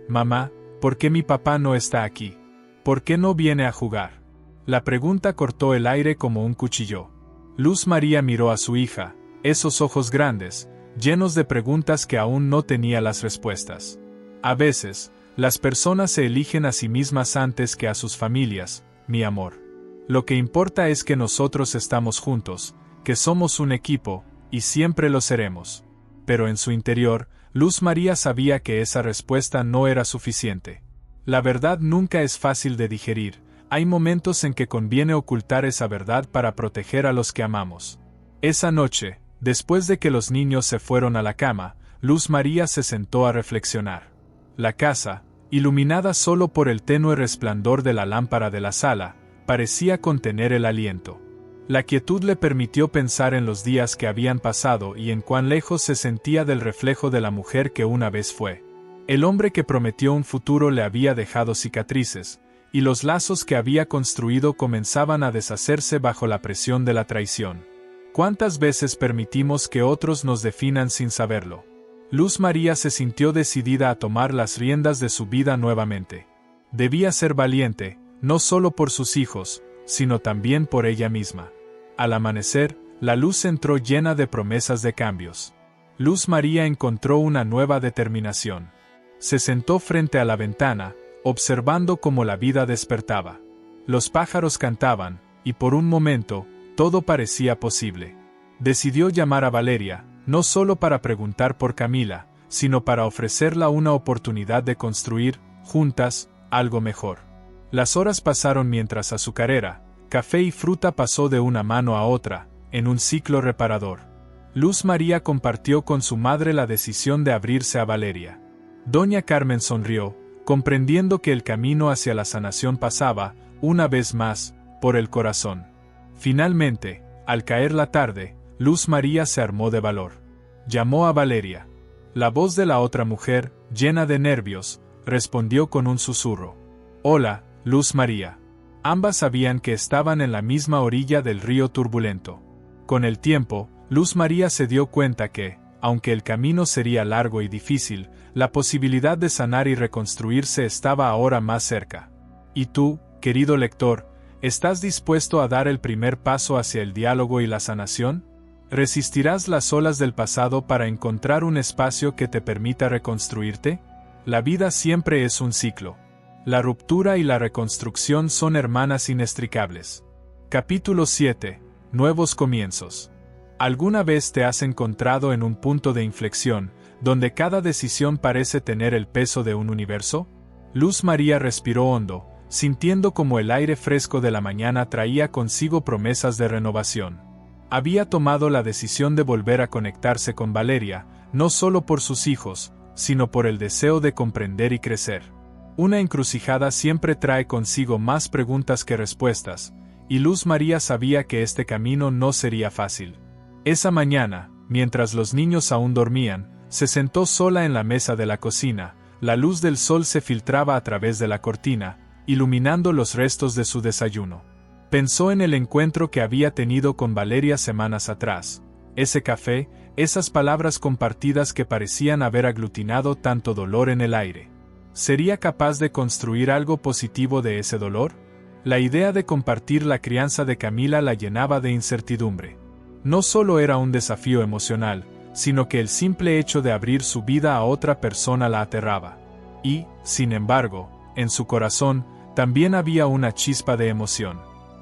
«Mamá, ¿por qué mi papá no está aquí? ¿Por qué no viene a jugar?». La pregunta cortó el aire como un cuchillo. Luz María miró a su hija, esos ojos grandes, llenos de preguntas que aún no tenía las respuestas. A veces, las personas se eligen a sí mismas antes que a sus familias, mi amor. Lo que importa es que nosotros estamos juntos, que somos un equipo, y siempre lo seremos. Pero en su interior, Luz María sabía que esa respuesta no era suficiente. La verdad nunca es fácil de digerir, hay momentos en que conviene ocultar esa verdad para proteger a los que amamos. Esa noche, después de que los niños se fueron a la cama, Luz María se sentó a reflexionar. La casa, iluminada solo por el tenue resplandor de la lámpara de la sala, parecía contener el aliento. La quietud le permitió pensar en los días que habían pasado y en cuán lejos se sentía del reflejo de la mujer que una vez fue. El hombre que prometió un futuro le había dejado cicatrices, y los lazos que había construido comenzaban a deshacerse bajo la presión de la traición. ¿Cuántas veces permitimos que otros nos definan sin saberlo? Luz María se sintió decidida a tomar las riendas de su vida nuevamente. Debía ser valiente, no solo por sus hijos, sino también por ella misma. Al amanecer, la luz entró llena de promesas de cambios. Luz María encontró una nueva determinación. Se sentó frente a la ventana, observando cómo la vida despertaba. Los pájaros cantaban, y por un momento, todo parecía posible. Decidió llamar a Valeria, no solo para preguntar por Camila, sino para ofrecerla una oportunidad de construir, juntas, algo mejor. Las horas pasaron mientras azucarera, café y fruta pasó de una mano a otra, en un ciclo reparador. Luz María compartió con su madre la decisión de abrirse a Valeria. Doña Carmen sonrió, comprendiendo que el camino hacia la sanación pasaba, una vez más, por el corazón. Finalmente, al caer la tarde, Luz María se armó de valor. Llamó a Valeria. La voz de la otra mujer, llena de nervios, respondió con un susurro. «Hola, Luz María». Ambas sabían que estaban en la misma orilla del río turbulento. Con el tiempo, Luz María se dio cuenta que, aunque el camino sería largo y difícil, la posibilidad de sanar y reconstruirse estaba ahora más cerca. ¿Y tú, querido lector, estás dispuesto a dar el primer paso hacia el diálogo y la sanación? ¿Resistirás las olas del pasado para encontrar un espacio que te permita reconstruirte? La vida siempre es un ciclo. La ruptura y la reconstrucción son hermanas inextricables. Capítulo 7. Nuevos comienzos. ¿Alguna vez te has encontrado en un punto de inflexión, donde cada decisión parece tener el peso de un universo? Luz María respiró hondo, sintiendo como el aire fresco de la mañana traía consigo promesas de renovación. Había tomado la decisión de volver a conectarse con Valeria, no solo por sus hijos, sino por el deseo de comprender y crecer. Una encrucijada siempre trae consigo más preguntas que respuestas, y Luz María sabía que este camino no sería fácil. Esa mañana, mientras los niños aún dormían, se sentó sola en la mesa de la cocina. La luz del sol se filtraba a través de la cortina, iluminando los restos de su desayuno. Pensó en el encuentro que había tenido con Valeria semanas atrás. Ese café, esas palabras compartidas que parecían haber aglutinado tanto dolor en el aire. ¿Sería capaz de construir algo positivo de ese dolor? La idea de compartir la crianza de Camila la llenaba de incertidumbre. No solo era un desafío emocional, sino que el simple hecho de abrir su vida a otra persona la aterraba. Y, sin embargo, en su corazón, También había una chispa de emoción.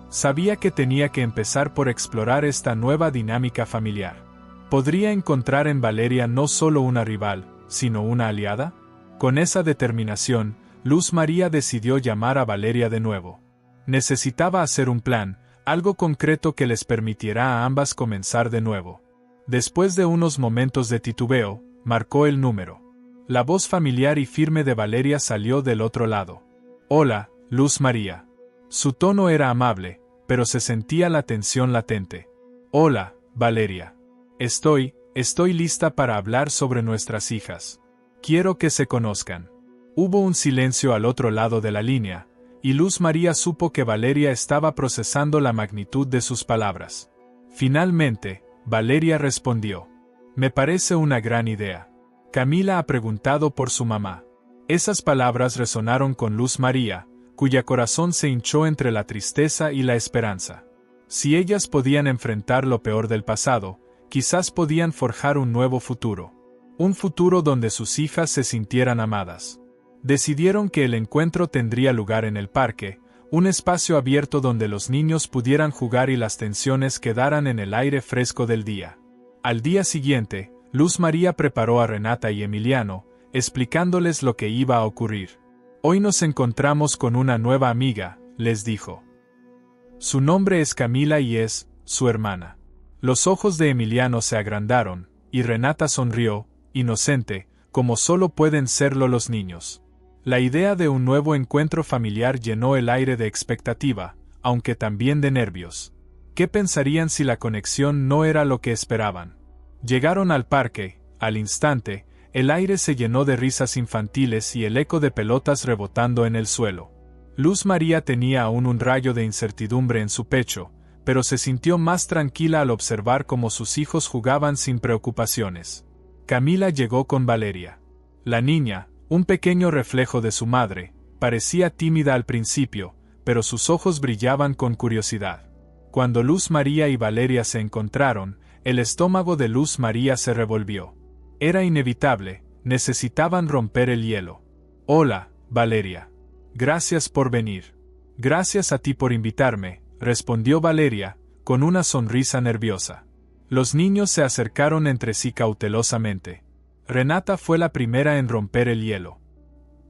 Sabía que tenía que empezar por explorar esta nueva dinámica familiar. ¿Podría encontrar en Valeria no solo una rival, sino una aliada? Con esa determinación, Luz María decidió llamar a Valeria de nuevo. Necesitaba hacer un plan, algo concreto que les permitiera a ambas comenzar de nuevo. Después de unos momentos de titubeo, marcó el número. La voz familiar y firme de Valeria salió del otro lado. «Hola, Luz María». Su tono era amable, pero se sentía la tensión latente. «Hola, Valeria. Estoy lista para hablar sobre nuestras hijas. Quiero que se conozcan». Hubo un silencio al otro lado de la línea, y Luz María supo que Valeria estaba procesando la magnitud de sus palabras. Finalmente, Valeria respondió. «Me parece una gran idea. Camila ha preguntado por su mamá». Esas palabras resonaron con Luz María, cuya corazón se hinchó entre la tristeza y la esperanza. Si ellas podían enfrentar lo peor del pasado, quizás podían forjar un nuevo futuro. Un futuro donde sus hijas se sintieran amadas. Decidieron que el encuentro tendría lugar en el parque, un espacio abierto donde los niños pudieran jugar y las tensiones quedaran en el aire fresco del día. Al día siguiente, Luz María preparó a Renata y Emiliano, explicándoles lo que iba a ocurrir. «Hoy nos encontramos con una nueva amiga», les dijo. «Su nombre es Camila y es su hermana». Los ojos de Emiliano se agrandaron, y Renata sonrió, inocente, como solo pueden serlo los niños. La idea de un nuevo encuentro familiar llenó el aire de expectativa, aunque también de nervios. ¿Qué pensarían si la conexión no era lo que esperaban? Llegaron al parque. Al instante, el aire se llenó de risas infantiles y el eco de pelotas rebotando en el suelo. Luz María tenía aún un rayo de incertidumbre en su pecho, pero se sintió más tranquila al observar cómo sus hijos jugaban sin preocupaciones. Camila llegó con Valeria. La niña, un pequeño reflejo de su madre, parecía tímida al principio, pero sus ojos brillaban con curiosidad. Cuando Luz María y Valeria se encontraron, el estómago de Luz María se revolvió. Era inevitable, necesitaban romper el hielo. «Hola, Valeria. Gracias por venir». «Gracias a ti por invitarme», respondió Valeria, con una sonrisa nerviosa. Los niños se acercaron entre sí cautelosamente. Renata fue la primera en romper el hielo.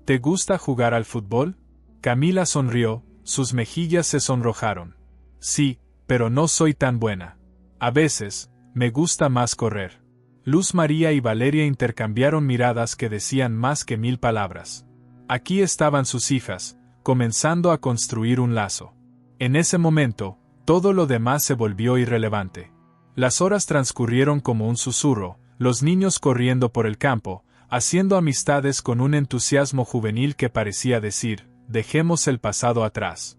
«¿Te gusta jugar al fútbol?» Camila sonrió, sus mejillas se sonrojaron. «Sí, pero no soy tan buena. A veces, me gusta más correr». Luz María y Valeria intercambiaron miradas que decían más que 1000 palabras. Aquí estaban sus hijas, comenzando a construir un lazo. En ese momento, todo lo demás se volvió irrelevante. Las horas transcurrieron como un susurro, los niños corriendo por el campo, haciendo amistades con un entusiasmo juvenil que parecía decir, dejemos el pasado atrás.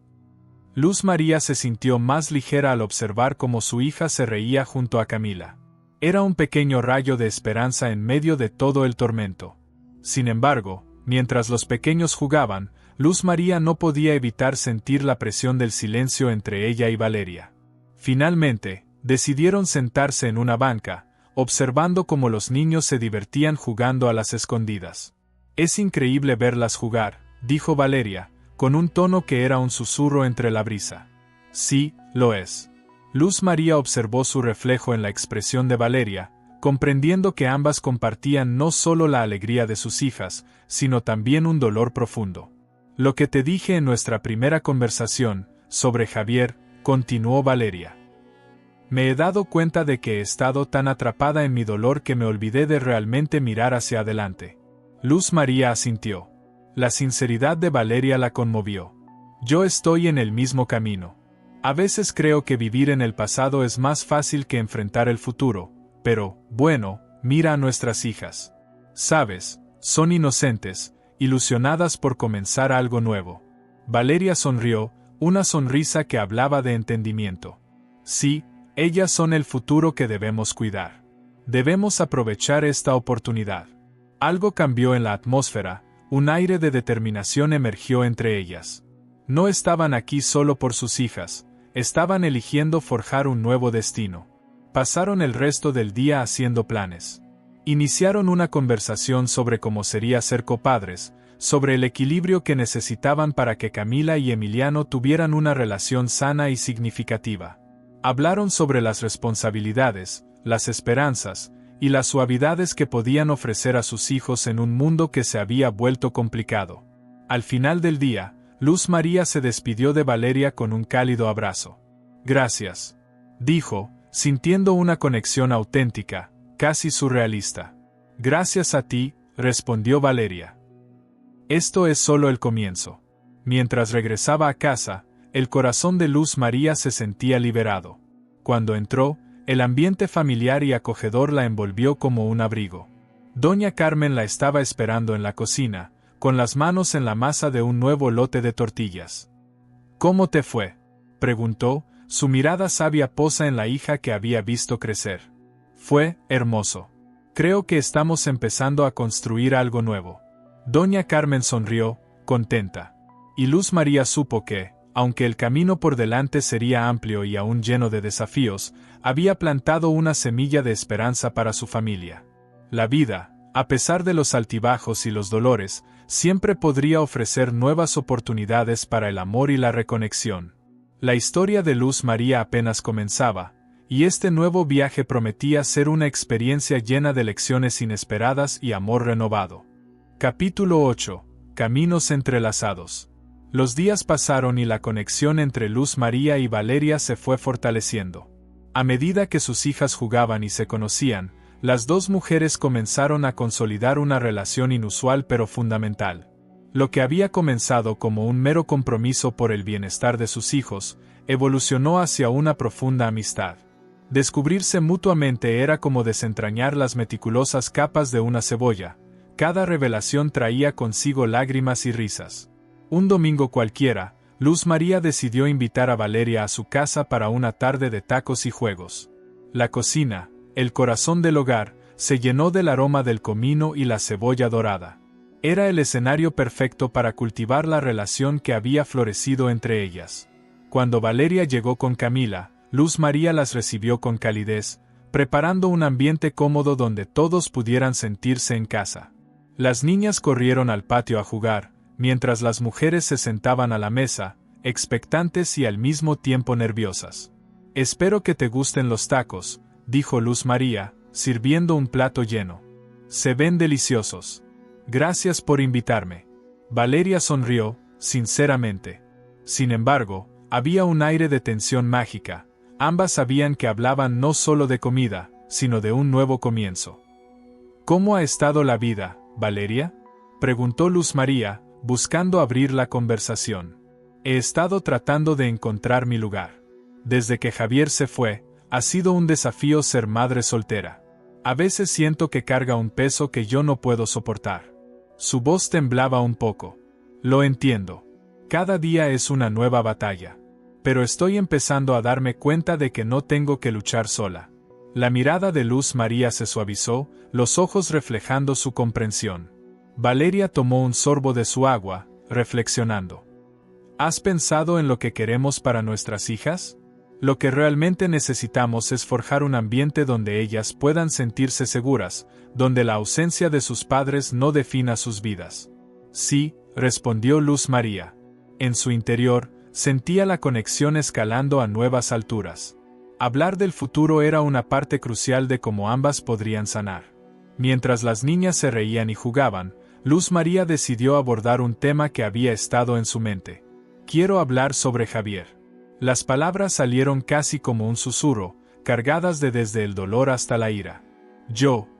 Luz María se sintió más ligera al observar cómo su hija se reía junto a Camila. Era un pequeño rayo de esperanza en medio de todo el tormento. Sin embargo, mientras los pequeños jugaban, Luz María no podía evitar sentir la presión del silencio entre ella y Valeria. Finalmente, decidieron sentarse en una banca, observando cómo los niños se divertían jugando a las escondidas. «Es increíble verlas jugar», dijo Valeria, con un tono que era un susurro entre la brisa. «Sí, lo es». Luz María observó su reflejo en la expresión de Valeria, comprendiendo que ambas compartían no solo la alegría de sus hijas, sino también un dolor profundo. «Lo que te dije en nuestra primera conversación, sobre Javier», continuó Valeria. «Me he dado cuenta de que he estado tan atrapada en mi dolor que me olvidé de realmente mirar hacia adelante». Luz María asintió. La sinceridad de Valeria la conmovió. «Yo estoy en el mismo camino. A veces creo que vivir en el pasado es más fácil que enfrentar el futuro, pero, bueno, mira a nuestras hijas. Sabes, son inocentes, ilusionadas por comenzar algo nuevo». Valeria sonrió, una sonrisa que hablaba de entendimiento. «Sí, ellas son el futuro que debemos cuidar. Debemos aprovechar esta oportunidad». Algo cambió en la atmósfera, un aire de determinación emergió entre ellas. No estaban aquí solo por sus hijas, estaban eligiendo forjar un nuevo destino. Pasaron el resto del día haciendo planes. Iniciaron una conversación sobre cómo sería ser copadres, sobre el equilibrio que necesitaban para que Camila y Emiliano tuvieran una relación sana y significativa. Hablaron sobre las responsabilidades, las esperanzas, y las suavidades que podían ofrecer a sus hijos en un mundo que se había vuelto complicado. Al final del día, Luz María se despidió de Valeria con un cálido abrazo. «Gracias», dijo, sintiendo una conexión auténtica, casi surrealista. «Gracias a ti», respondió Valeria. Esto es solo el comienzo. Mientras regresaba a casa, el corazón de Luz María se sentía liberado. Cuando entró, el ambiente familiar y acogedor la envolvió como un abrigo. Doña Carmen la estaba esperando en la cocina, con las manos en la masa de un nuevo lote de tortillas. «¿Cómo te fue?», preguntó, su mirada sabia posa en la hija que había visto crecer. «Fue hermoso. Creo que estamos empezando a construir algo nuevo». Doña Carmen sonrió, contenta. Y Luz María supo que, aunque el camino por delante sería amplio y aún lleno de desafíos, había plantado una semilla de esperanza para su familia. La vida, a pesar de los altibajos y los dolores, siempre podría ofrecer nuevas oportunidades para el amor y la reconexión. La historia de Luz María apenas comenzaba, y este nuevo viaje prometía ser una experiencia llena de lecciones inesperadas y amor renovado. Capítulo 8. Caminos entrelazados. Los días pasaron y la conexión entre Luz María y Valeria se fue fortaleciendo. A medida que sus hijas jugaban y se conocían, las dos mujeres comenzaron a consolidar una relación inusual pero fundamental. Lo que había comenzado como un mero compromiso por el bienestar de sus hijos, evolucionó hacia una profunda amistad. Descubrirse mutuamente era como desentrañar las meticulosas capas de una cebolla. Cada revelación traía consigo lágrimas y risas. Un domingo cualquiera, Luz María decidió invitar a Valeria a su casa para una tarde de tacos y juegos. La cocina, el corazón del hogar, se llenó del aroma del comino y la cebolla dorada. Era el escenario perfecto para cultivar la relación que había florecido entre ellas. Cuando Valeria llegó con Camila, Luz María las recibió con calidez, preparando un ambiente cómodo donde todos pudieran sentirse en casa. Las niñas corrieron al patio a jugar, mientras las mujeres se sentaban a la mesa, expectantes y al mismo tiempo nerviosas. «Espero que te gusten los tacos», dijo Luz María, sirviendo un plato lleno. «Se ven deliciosos. Gracias por invitarme». Valeria sonrió, sinceramente. Sin embargo, había un aire de tensión mágica. Ambas sabían que hablaban no solo de comida, sino de un nuevo comienzo. «¿Cómo ha estado la vida, Valeria?», preguntó Luz María, buscando abrir la conversación. «He estado tratando de encontrar mi lugar. Desde que Javier se fue, ha sido un desafío ser madre soltera. A veces siento que carga un peso que yo no puedo soportar». Su voz temblaba un poco. «Lo entiendo. Cada día es una nueva batalla. Pero estoy empezando a darme cuenta de que no tengo que luchar sola». La mirada de Luz María se suavizó, los ojos reflejando su comprensión. Valeria tomó un sorbo de su agua, reflexionando. ¿Has pensado en lo que queremos para nuestras hijas? Lo que realmente necesitamos es forjar un ambiente donde ellas puedan sentirse seguras, donde la ausencia de sus padres no defina sus vidas. Sí, respondió Luz María. En su interior, sentía la conexión escalando a nuevas alturas. Hablar del futuro era una parte crucial de cómo ambas podrían sanar. Mientras las niñas se reían y jugaban, Luz María decidió abordar un tema que había estado en su mente. «Quiero hablar sobre Javier». Las palabras salieron casi como un susurro, cargadas desde el dolor hasta la ira.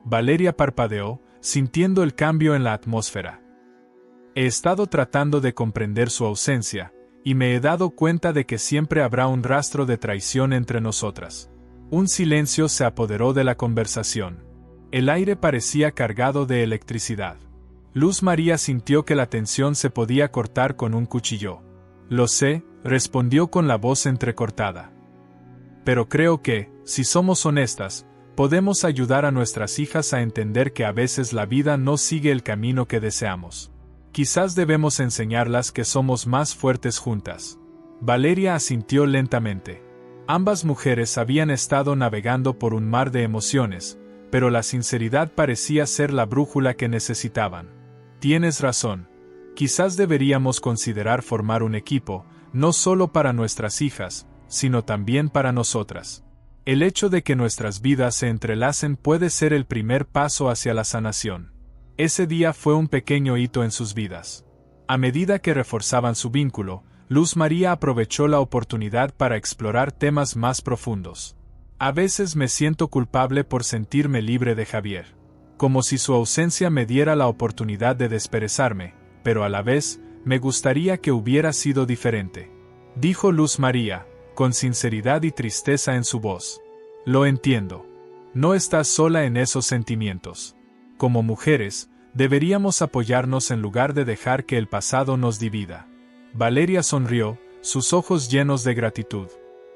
Valeria parpadeó, sintiendo el cambio en la atmósfera. «He estado tratando de comprender su ausencia, y me he dado cuenta de que siempre habrá un rastro de traición entre nosotras». Un silencio se apoderó de la conversación. El aire parecía cargado de electricidad. Luz María sintió que la tensión se podía cortar con un cuchillo. «Lo sé», respondió con la voz entrecortada. «Pero creo que, si somos honestas, podemos ayudar a nuestras hijas a entender que a veces la vida no sigue el camino que deseamos. Quizás debemos enseñarlas que somos más fuertes juntas». Valeria asintió lentamente. Ambas mujeres habían estado navegando por un mar de emociones, pero la sinceridad parecía ser la brújula que necesitaban. «Tienes razón», Quizás deberíamos considerar formar un equipo, no solo para nuestras hijas, sino también para nosotras. El hecho de que nuestras vidas se entrelacen puede ser el primer paso hacia la sanación. Ese día fue un pequeño hito en sus vidas. A medida que reforzaban su vínculo, Luz María aprovechó la oportunidad para explorar temas más profundos. A veces me siento culpable por sentirme libre de Javier. Como si su ausencia me diera la oportunidad de desperezarme, pero a la vez, me gustaría que hubiera sido diferente. Dijo Luz María, con sinceridad y tristeza en su voz. Lo entiendo. No estás sola en esos sentimientos. Como mujeres, deberíamos apoyarnos en lugar de dejar que el pasado nos divida. Valeria sonrió, sus ojos llenos de gratitud.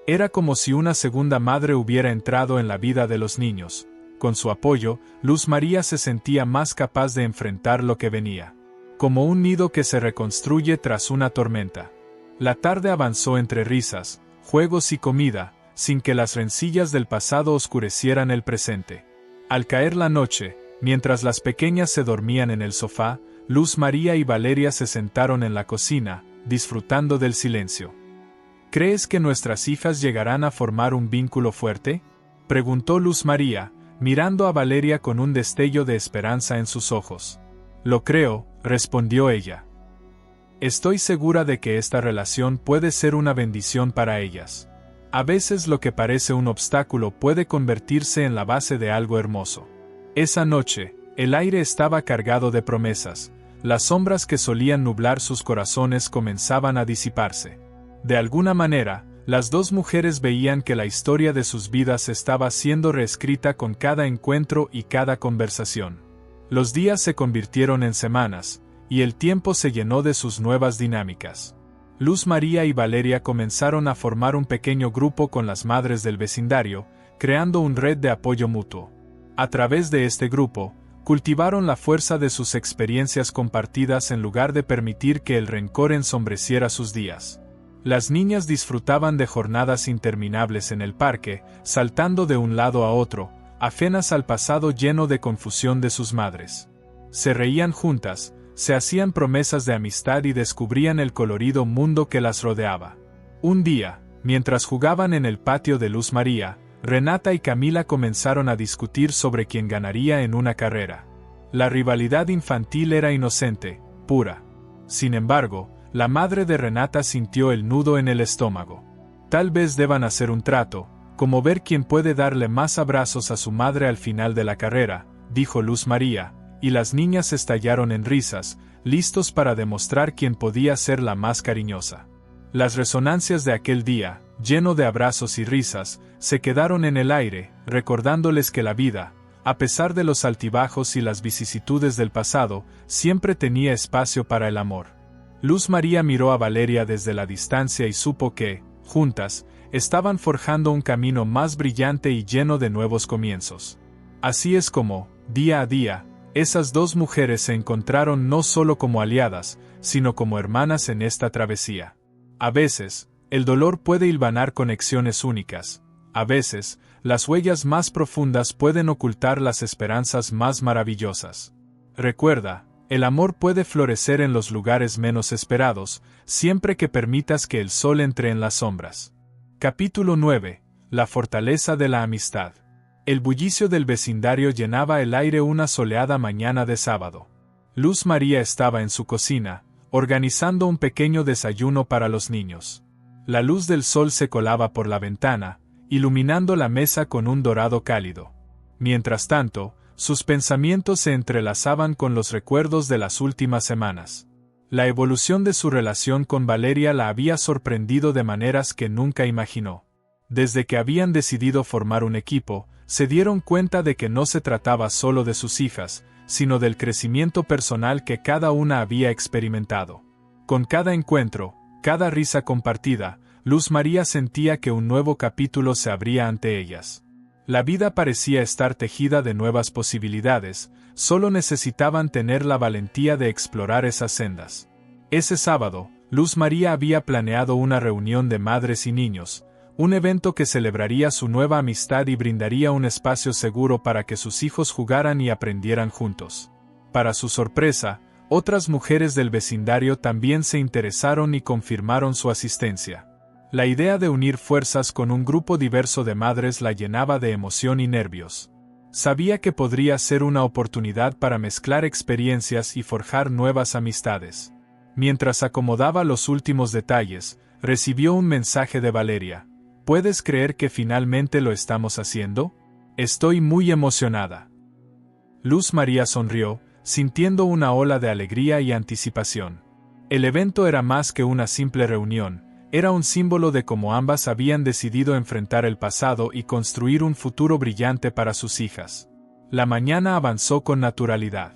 Era como si una segunda madre hubiera entrado en la vida de los niños. Con su apoyo, Luz María se sentía más capaz de enfrentar lo que venía. Como un nido que se reconstruye tras una tormenta. La tarde avanzó entre risas, juegos y comida, sin que las rencillas del pasado oscurecieran el presente. Al caer la noche, mientras las pequeñas se dormían en el sofá, Luz María y Valeria se sentaron en la cocina, disfrutando del silencio. ¿Crees que nuestras hijas llegarán a formar un vínculo fuerte?, preguntó Luz María, mirando a Valeria con un destello de esperanza en sus ojos. Lo creo, respondió ella. Estoy segura de que esta relación puede ser una bendición para ellas. A veces lo que parece un obstáculo puede convertirse en la base de algo hermoso. Esa noche, el aire estaba cargado de promesas. Las sombras que solían nublar sus corazones comenzaban a disiparse. De alguna manera, las dos mujeres veían que la historia de sus vidas estaba siendo reescrita con cada encuentro y cada conversación. Los días se convirtieron en semanas, y el tiempo se llenó de sus nuevas dinámicas. Luz María y Valeria comenzaron a formar un pequeño grupo con las madres del vecindario, creando una red de apoyo mutuo. A través de este grupo, cultivaron la fuerza de sus experiencias compartidas en lugar de permitir que el rencor ensombreciera sus días. Las niñas disfrutaban de jornadas interminables en el parque, saltando de un lado a otro, ajenas al pasado lleno de confusión de sus madres. Se reían juntas, se hacían promesas de amistad y descubrían el colorido mundo que las rodeaba. Un día, mientras jugaban en el patio de Luz María, Renata y Camila comenzaron a discutir sobre quién ganaría en una carrera. La rivalidad infantil era inocente, pura. Sin embargo, la madre de Renata sintió el nudo en el estómago. Tal vez deban hacer un trato, como ver quién puede darle más abrazos a su madre al final de la carrera, dijo Luz María, y las niñas estallaron en risas, listos para demostrar quién podía ser la más cariñosa. Las resonancias de aquel día, lleno de abrazos y risas, se quedaron en el aire, recordándoles que la vida, a pesar de los altibajos y las vicisitudes del pasado, siempre tenía espacio para el amor. Luz María miró a Valeria desde la distancia y supo que, juntas, estaban forjando un camino más brillante y lleno de nuevos comienzos. Así es como, día a día, esas dos mujeres se encontraron no solo como aliadas, sino como hermanas en esta travesía. A veces, el dolor puede hilvanar conexiones únicas. A veces, las huellas más profundas pueden ocultar las esperanzas más maravillosas. Recuerda, el amor puede florecer en los lugares menos esperados, siempre que permitas que el sol entre en las sombras. Capítulo 9. La fortaleza de la amistad. El bullicio del vecindario llenaba el aire una soleada mañana de sábado. Luz María estaba en su cocina, organizando un pequeño desayuno para los niños. La luz del sol se colaba por la ventana, iluminando la mesa con un dorado cálido. Mientras tanto, sus pensamientos se entrelazaban con los recuerdos de las últimas semanas. La evolución de su relación con Valeria la había sorprendido de maneras que nunca imaginó. Desde que habían decidido formar un equipo, se dieron cuenta de que no se trataba solo de sus hijas, sino del crecimiento personal que cada una había experimentado. Con cada encuentro, cada risa compartida, Luz María sentía que un nuevo capítulo se abría ante ellas. La vida parecía estar tejida de nuevas posibilidades, solo necesitaban tener la valentía de explorar esas sendas. Ese sábado, Luz María había planeado una reunión de madres y niños, un evento que celebraría su nueva amistad y brindaría un espacio seguro para que sus hijos jugaran y aprendieran juntos. Para su sorpresa, Otras mujeres del vecindario también se interesaron y confirmaron su asistencia. La idea de unir fuerzas con un grupo diverso de madres la llenaba de emoción y nervios. Sabía que podría ser una oportunidad para mezclar experiencias y forjar nuevas amistades. Mientras acomodaba los últimos detalles, recibió un mensaje de Valeria. ¿Puedes creer que finalmente lo estamos haciendo? Estoy muy emocionada. Luz María sonrió, sintiendo una ola de alegría y anticipación. El evento era más que una simple reunión. Era un símbolo de cómo ambas habían decidido enfrentar el pasado y construir un futuro brillante para sus hijas. La mañana avanzó con naturalidad.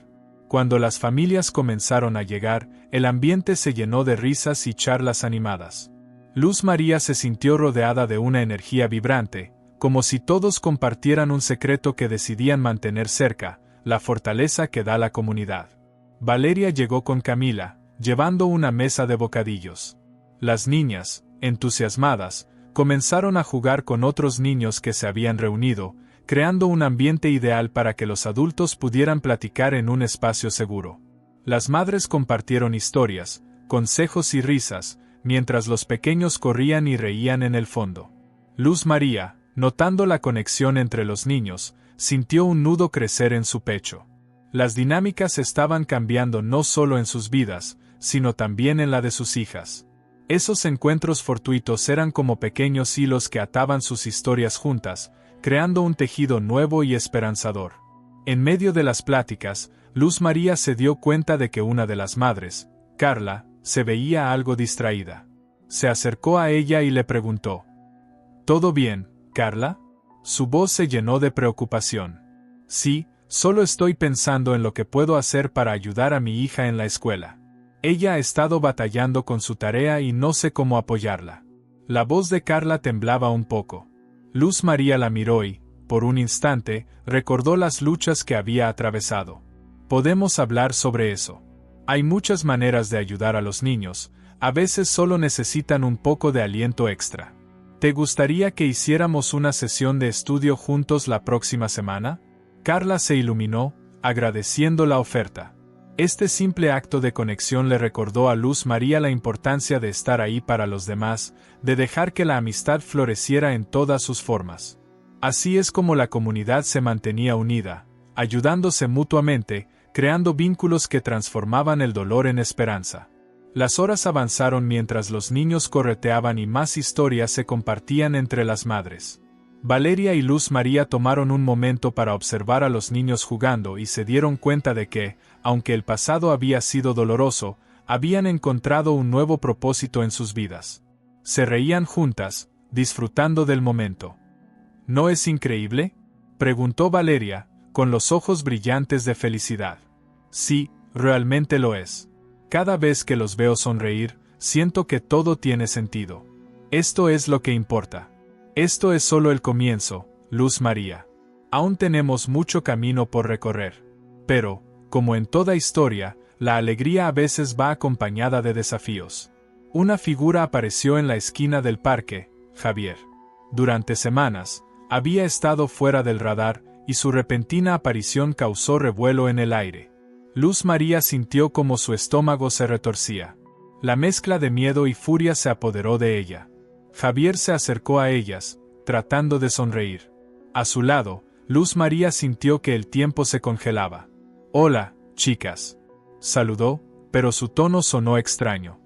Cuando las familias comenzaron a llegar, el ambiente se llenó de risas y charlas animadas. Luz María se sintió rodeada de una energía vibrante, como si todos compartieran un secreto que decidían mantener cerca, la fortaleza que da la comunidad. Valeria llegó con Camila, llevando una mesa de bocadillos. Las niñas, entusiasmadas, comenzaron a jugar con otros niños que se habían reunido, creando un ambiente ideal para que los adultos pudieran platicar en un espacio seguro. Las madres compartieron historias, consejos y risas, mientras los pequeños corrían y reían en el fondo. Luz María, notando la conexión entre los niños, sintió un nudo crecer en su pecho. Las dinámicas estaban cambiando no solo en sus vidas, sino también en la de sus hijas. Esos encuentros fortuitos eran como pequeños hilos que ataban sus historias juntas, creando un tejido nuevo y esperanzador. En medio de las pláticas, Luz María se dio cuenta de que una de las madres, Carla, se veía algo distraída. Se acercó a ella y le preguntó: ¿Todo bien, Carla? Su voz se llenó de preocupación. Sí, solo estoy pensando en lo que puedo hacer para ayudar a mi hija en la escuela. Ella ha estado batallando con su tarea y no sé cómo apoyarla. La voz de Carla temblaba un poco. Luz María la miró y, por un instante, recordó las luchas que había atravesado. Podemos hablar sobre eso. Hay muchas maneras de ayudar a los niños, a veces solo necesitan un poco de aliento extra. ¿Te gustaría que hiciéramos una sesión de estudio juntos la próxima semana? Carla se iluminó, agradeciendo la oferta. Este simple acto de conexión le recordó a Luz María la importancia de estar ahí para los demás, de dejar que la amistad floreciera en todas sus formas. Así es como la comunidad se mantenía unida, ayudándose mutuamente, creando vínculos que transformaban el dolor en esperanza. Las horas avanzaron mientras los niños correteaban y más historias se compartían entre las madres. Valeria y Luz María tomaron un momento para observar a los niños jugando y se dieron cuenta de que, aunque el pasado había sido doloroso, habían encontrado un nuevo propósito en sus vidas. Se reían juntas, disfrutando del momento. ¿No es increíble?, preguntó Valeria, con los ojos brillantes de felicidad. Sí, realmente lo es. Cada vez que los veo sonreír, siento que todo tiene sentido. Esto es lo que importa. Esto es solo el comienzo, Luz María. Aún tenemos mucho camino por recorrer. Pero, como en toda historia, la alegría a veces va acompañada de desafíos. Una figura apareció en la esquina del parque, Javier. Durante semanas, había estado fuera del radar, y su repentina aparición causó revuelo en el aire. Luz María sintió como su estómago se retorcía. La mezcla de miedo y furia se apoderó de ella. Javier se acercó a ellas, tratando de sonreír. A su lado, Luz María sintió que el tiempo se congelaba. «Hola, chicas», saludó, pero su tono sonó extraño.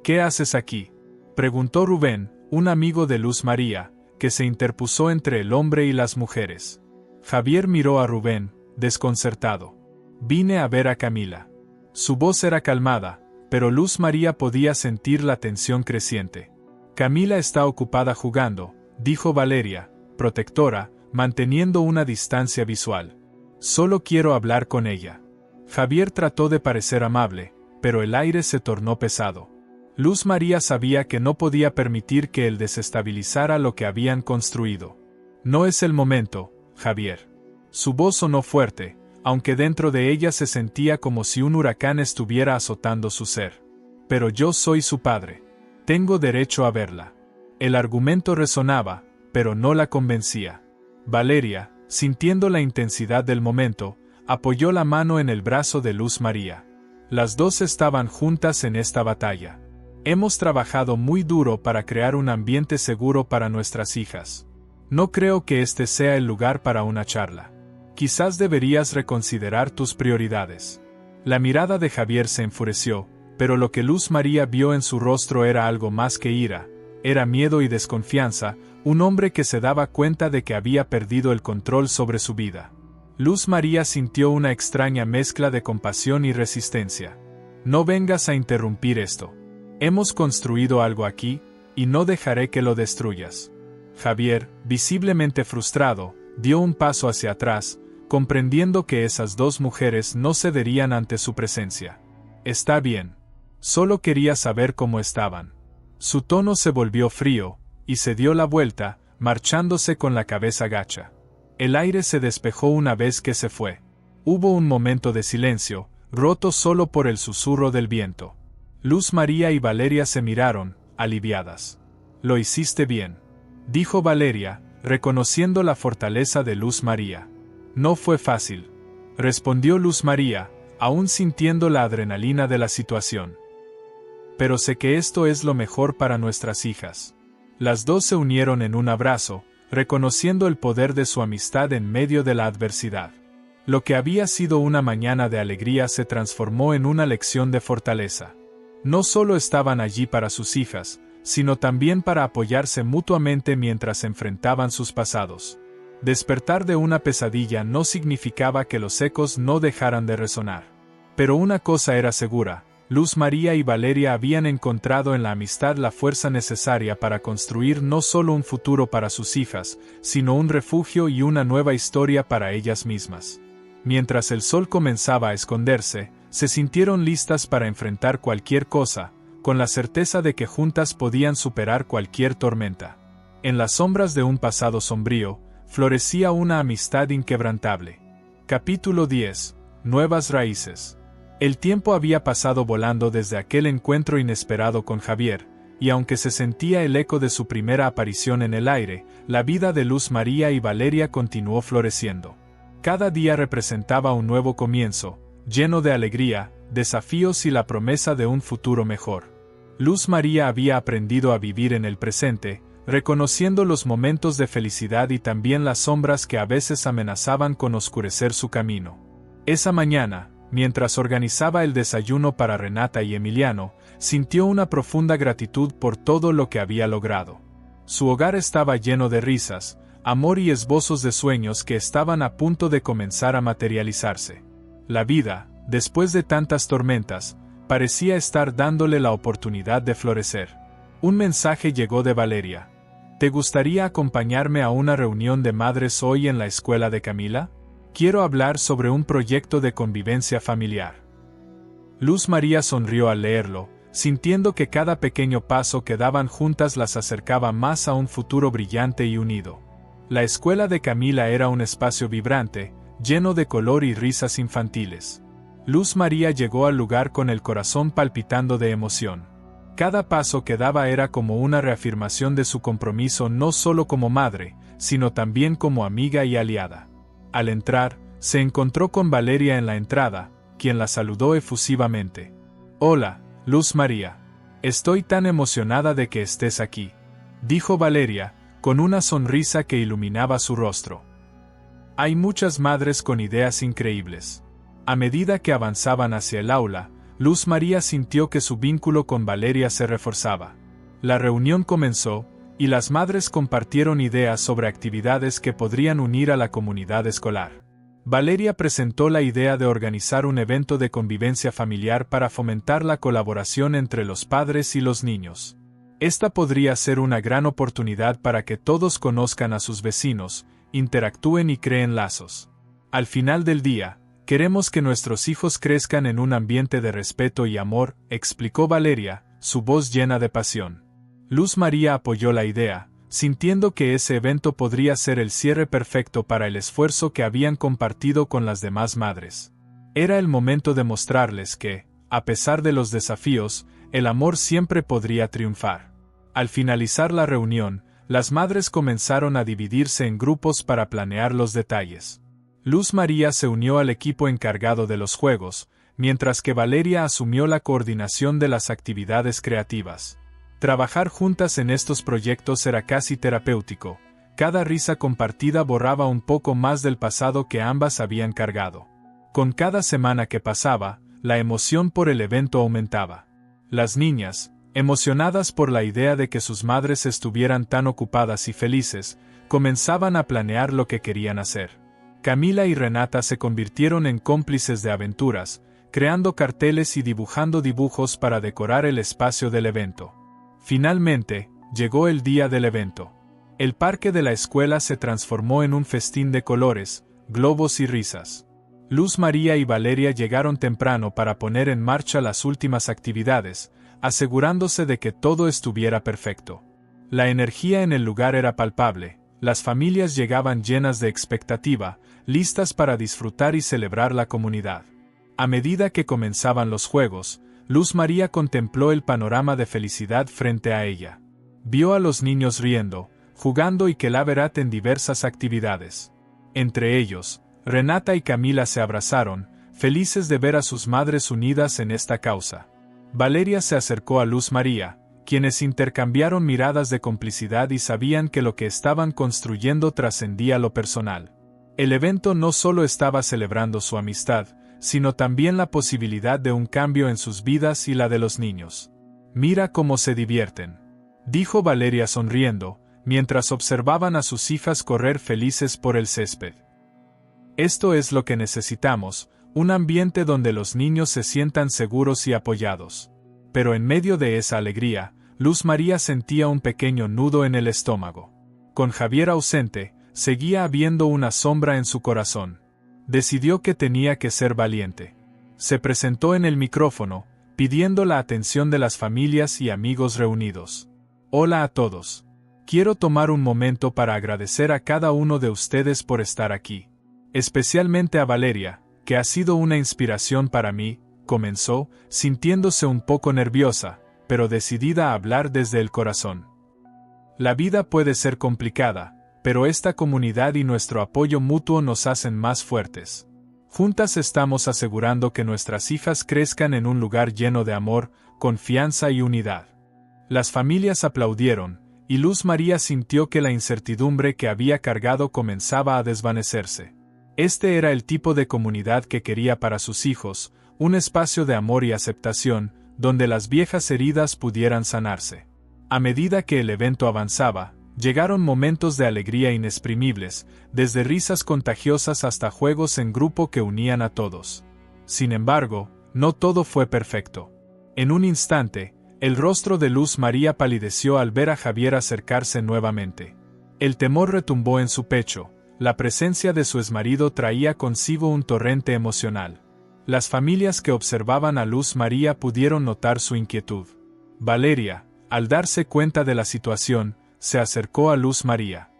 «¿Qué haces aquí?», preguntó Rubén, un amigo de Luz María, que se interpuso entre el hombre y las mujeres. Javier miró a Rubén, desconcertado. «Vine a ver a Camila». Su voz era calmada, pero Luz María podía sentir la tensión creciente. «Camila está ocupada jugando», dijo Valeria, protectora, manteniendo una distancia visual. «Solo quiero hablar con ella». Javier trató de parecer amable, pero el aire se tornó pesado. Luz María sabía que no podía permitir que él desestabilizara lo que habían construido. «No es el momento, Javier». Su voz sonó fuerte, aunque dentro de ella se sentía como si un huracán estuviera azotando su ser. «Pero yo soy su padre. Tengo derecho a verla». El argumento resonaba, pero no la convencía. Valeria, sintiendo la intensidad del momento, apoyó la mano en el brazo de Luz María. Las dos estaban juntas en esta batalla. Hemos trabajado muy duro para crear un ambiente seguro para nuestras hijas. No creo que este sea el lugar para una charla. Quizás deberías reconsiderar tus prioridades. La mirada de Javier se enfureció, pero lo que Luz María vio en su rostro era algo más que ira. Era miedo y desconfianza, un hombre que se daba cuenta de que había perdido el control sobre su vida. Luz María sintió una extraña mezcla de compasión y resistencia. No vengas a interrumpir esto. Hemos construido algo aquí, y no dejaré que lo destruyas. Javier, visiblemente frustrado, dio un paso hacia atrás, comprendiendo que esas dos mujeres no cederían ante su presencia. Está bien. Solo quería saber cómo estaban. Su tono se volvió frío, y se dio la vuelta, marchándose con la cabeza gacha. El aire se despejó una vez que se fue. Hubo un momento de silencio, roto solo por el susurro del viento. Luz María y Valeria se miraron, aliviadas. Lo hiciste bien, dijo Valeria, reconociendo la fortaleza de Luz María. No fue fácil, respondió Luz María, aún sintiendo la adrenalina de la situación. Pero sé que esto es lo mejor para nuestras hijas. Las dos se unieron en un abrazo, reconociendo el poder de su amistad en medio de la adversidad. Lo que había sido una mañana de alegría se transformó en una lección de fortaleza. No solo estaban allí para sus hijas, sino también para apoyarse mutuamente mientras enfrentaban sus pasados. Despertar de una pesadilla no significaba que los ecos no dejaran de resonar. Pero una cosa era segura: Luz María y Valeria habían encontrado en la amistad la fuerza necesaria para construir no solo un futuro para sus hijas, sino un refugio y una nueva historia para ellas mismas. Mientras el sol comenzaba a esconderse, se sintieron listas para enfrentar cualquier cosa, con la certeza de que juntas podían superar cualquier tormenta. En las sombras de un pasado sombrío, florecía una amistad inquebrantable. Capítulo 10. Nuevas raíces. El tiempo había pasado volando desde aquel encuentro inesperado con Javier, y aunque se sentía el eco de su primera aparición en el aire, la vida de Luz María y Valeria continuó floreciendo. Cada día representaba un nuevo comienzo, lleno de alegría, desafíos y la promesa de un futuro mejor. Luz María había aprendido a vivir en el presente, reconociendo los momentos de felicidad y también las sombras que a veces amenazaban con oscurecer su camino. Esa mañana, mientras organizaba el desayuno para Renata y Emiliano, sintió una profunda gratitud por todo lo que había logrado. Su hogar estaba lleno de risas, amor y esbozos de sueños que estaban a punto de comenzar a materializarse. La vida, después de tantas tormentas, parecía estar dándole la oportunidad de florecer. Un mensaje llegó de Valeria. ¿Te gustaría acompañarme a una reunión de madres hoy en la escuela de Camila? Quiero hablar sobre un proyecto de convivencia familiar. Luz María sonrió al leerlo, sintiendo que cada pequeño paso que daban juntas las acercaba más a un futuro brillante y unido. La escuela de Camila era un espacio vibrante, lleno de color y risas infantiles. Luz María llegó al lugar con el corazón palpitando de emoción. Cada paso que daba era como una reafirmación de su compromiso no solo como madre, sino también como amiga y aliada. Al entrar, se encontró con Valeria en la entrada, quien la saludó efusivamente. «Hola, Luz María. Estoy tan emocionada de que estés aquí», dijo Valeria, con una sonrisa que iluminaba su rostro. Hay muchas madres con ideas increíbles. A medida que avanzaban hacia el aula, Luz María sintió que su vínculo con Valeria se reforzaba. La reunión comenzó, y las madres compartieron ideas sobre actividades que podrían unir a la comunidad escolar. Valeria presentó la idea de organizar un evento de convivencia familiar para fomentar la colaboración entre los padres y los niños. Esta podría ser una gran oportunidad para que todos conozcan a sus vecinos, interactúen y creen lazos. Al final del día, queremos que nuestros hijos crezcan en un ambiente de respeto y amor, explicó Valeria, su voz llena de pasión. Luz María apoyó la idea, sintiendo que ese evento podría ser el cierre perfecto para el esfuerzo que habían compartido con las demás madres. Era el momento de mostrarles que, a pesar de los desafíos, el amor siempre podría triunfar. Al finalizar la reunión, las madres comenzaron a dividirse en grupos para planear los detalles. Luz María se unió al equipo encargado de los juegos, mientras que Valeria asumió la coordinación de las actividades creativas. Trabajar juntas en estos proyectos era casi terapéutico. Cada risa compartida borraba un poco más del pasado que ambas habían cargado. Con cada semana que pasaba, la emoción por el evento aumentaba. Las niñas, emocionadas por la idea de que sus madres estuvieran tan ocupadas y felices, comenzaban a planear lo que querían hacer. Camila y Renata se convirtieron en cómplices de aventuras, creando carteles y dibujando dibujos para decorar el espacio del evento. Finalmente, llegó el día del evento. El parque de la escuela se transformó en un festín de colores, globos y risas. Luz María y Valeria llegaron temprano para poner en marcha las últimas actividades, asegurándose de que todo estuviera perfecto. La energía en el lugar era palpable, las familias llegaban llenas de expectativa, listas para disfrutar y celebrar la comunidad. A medida que comenzaban los juegos, Luz María contempló el panorama de felicidad frente a ella. Vio a los niños riendo, jugando y Kelaverat en diversas actividades. Entre ellos, Renata y Camila se abrazaron, felices de ver a sus madres unidas en esta causa. Valeria se acercó a Luz María, quienes intercambiaron miradas de complicidad y sabían que lo que estaban construyendo trascendía lo personal. El evento no solo estaba celebrando su amistad, sino también la posibilidad de un cambio en sus vidas y la de los niños. «Mira cómo se divierten», dijo Valeria sonriendo, mientras observaban a sus hijas correr felices por el césped. Esto es lo que necesitamos, un ambiente donde los niños se sientan seguros y apoyados. Pero en medio de esa alegría, Luz María sentía un pequeño nudo en el estómago. Con Javier ausente, seguía habiendo una sombra en su corazón. Decidió que tenía que ser valiente. Se presentó en el micrófono, pidiendo la atención de las familias y amigos reunidos. «Hola a todos. Quiero tomar un momento para agradecer a cada uno de ustedes por estar aquí. Especialmente a Valeria, que ha sido una inspiración para mí», comenzó, sintiéndose un poco nerviosa, pero decidida a hablar desde el corazón. «La vida puede ser complicada, pero esta comunidad y nuestro apoyo mutuo nos hacen más fuertes. Juntas estamos asegurando que nuestras hijas crezcan en un lugar lleno de amor, confianza y unidad». Las familias aplaudieron, y Luz María sintió que la incertidumbre que había cargado comenzaba a desvanecerse. Este era el tipo de comunidad que quería para sus hijos, un espacio de amor y aceptación, donde las viejas heridas pudieran sanarse. A medida que el evento avanzaba, llegaron momentos de alegría inexprimibles, desde risas contagiosas hasta juegos en grupo que unían a todos. Sin embargo, no todo fue perfecto. En un instante, el rostro de Luz María palideció al ver a Javier acercarse nuevamente. El temor retumbó en su pecho, la presencia de su exmarido traía consigo un torrente emocional. Las familias que observaban a Luz María pudieron notar su inquietud. Valeria, al darse cuenta de la situación, se acercó a Luz María.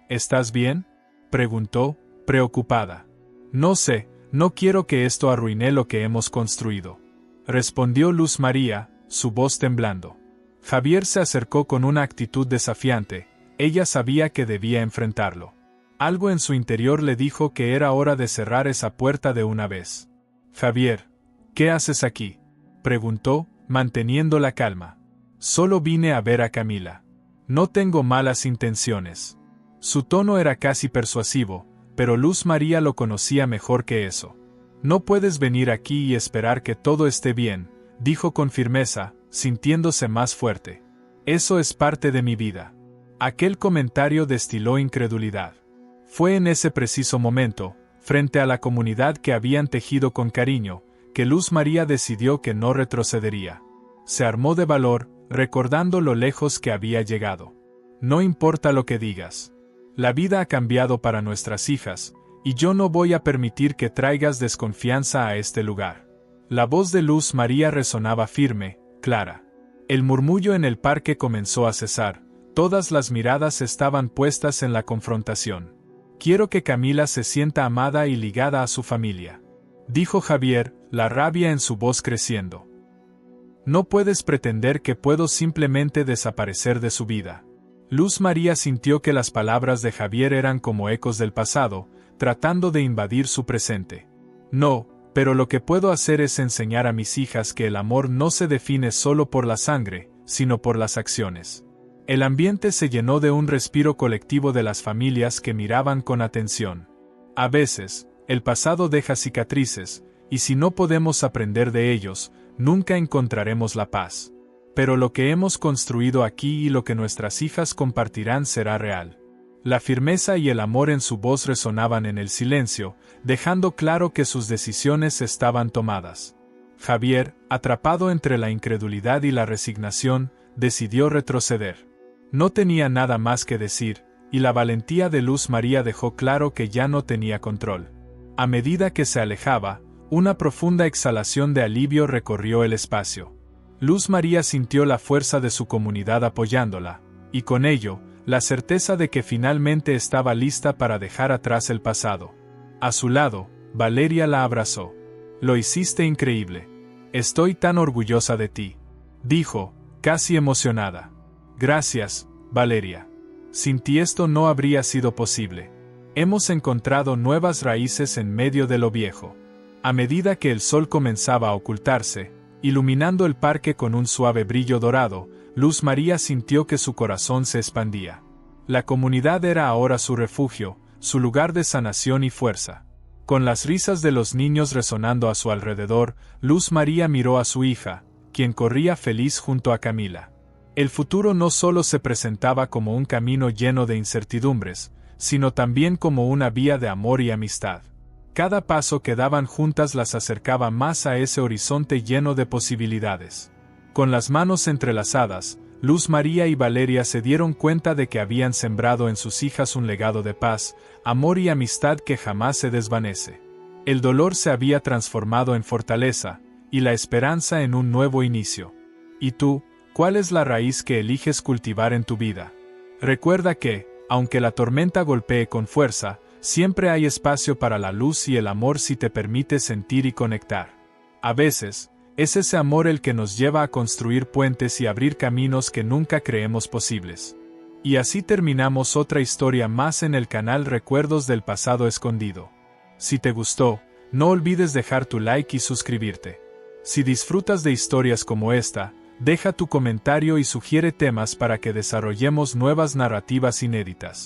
«¿Estás bien?», preguntó, preocupada. «No sé, no quiero que esto arruine lo que hemos construido», respondió Luz María, su voz temblando. Javier se acercó con una actitud desafiante, ella sabía que debía enfrentarlo. Algo en su interior le dijo que era hora de cerrar esa puerta de una vez. «Javier, ¿qué haces aquí?», preguntó, manteniendo la calma. «Solo vine a ver a Camila. No tengo malas intenciones». Su tono era casi persuasivo, pero Luz María lo conocía mejor que eso. «No puedes venir aquí y esperar que todo esté bien», dijo con firmeza, sintiéndose más fuerte. «Eso es parte de mi vida». Aquel comentario destiló incredulidad. Fue en ese preciso momento, frente a la comunidad que habían tejido con cariño, que Luz María decidió que no retrocedería. Se armó de valor, recordando lo lejos que había llegado. «No importa lo que digas. La vida ha cambiado para nuestras hijas, y yo no voy a permitir que traigas desconfianza a este lugar». La voz de Luz María resonaba firme, clara. El murmullo en el parque comenzó a cesar, todas las miradas estaban puestas en la confrontación. «Quiero que Camila se sienta amada y ligada a su familia», dijo Javier, la rabia en su voz creciendo. «No puedes pretender que puedo simplemente desaparecer de su vida». Luz María sintió que las palabras de Javier eran como ecos del pasado, tratando de invadir su presente. «No, Pero lo que puedo hacer es enseñar a mis hijas que el amor no se define solo por la sangre, sino por las acciones. El ambiente se llenó de un respiro colectivo de las familias que miraban con atención. A veces, el pasado deja cicatrices, y si no podemos aprender de ellos, nunca encontraremos la paz. Pero lo que hemos construido aquí y lo que nuestras hijas compartirán será real. La firmeza y el amor en su voz resonaban en el silencio, dejando claro que sus decisiones estaban tomadas. Javier, atrapado entre la incredulidad y la resignación, decidió retroceder. No tenía nada más que decir, y la valentía de Luz María dejó claro que ya no tenía control. A medida que se alejaba, una profunda exhalación de alivio recorrió el espacio. Luz María sintió la fuerza de su comunidad apoyándola, y con ello, la certeza de que finalmente estaba lista para dejar atrás el pasado. A su lado, Valeria la abrazó. «Lo hiciste increíble. Estoy tan orgullosa de ti», dijo, casi emocionada. «Gracias, Valeria. Sin ti esto no habría sido posible. Hemos encontrado nuevas raíces en medio de lo viejo». A medida que el sol comenzaba a ocultarse, iluminando el parque con un suave brillo dorado, Luz María sintió que su corazón se expandía. La comunidad era ahora su refugio, su lugar de sanación y fuerza. Con las risas de los niños resonando a su alrededor, Luz María miró a su hija, quien corría feliz junto a Camila. El futuro no solo se presentaba como un camino lleno de incertidumbres, sino también como una vía de amor y amistad. Cada paso que daban juntas las acercaba más a ese horizonte lleno de posibilidades. Con las manos entrelazadas, Luz María y Valeria se dieron cuenta de que habían sembrado en sus hijas un legado de paz, amor y amistad que jamás se desvanece. El dolor se había transformado en fortaleza, y la esperanza en un nuevo inicio. ¿Y tú, cuál es la raíz que eliges cultivar en tu vida? Recuerda que, aunque la tormenta golpee con fuerza, siempre hay espacio para la luz y el amor si te permites sentir y conectar. A veces, es ese amor el que nos lleva a construir puentes y abrir caminos que nunca creemos posibles. Y así terminamos otra historia más en el canal Recuerdos del Pasado Escondido. Si te gustó, no olvides dejar tu like y suscribirte. Si disfrutas de historias como esta, deja tu comentario y sugiere temas para que desarrollemos nuevas narrativas inéditas.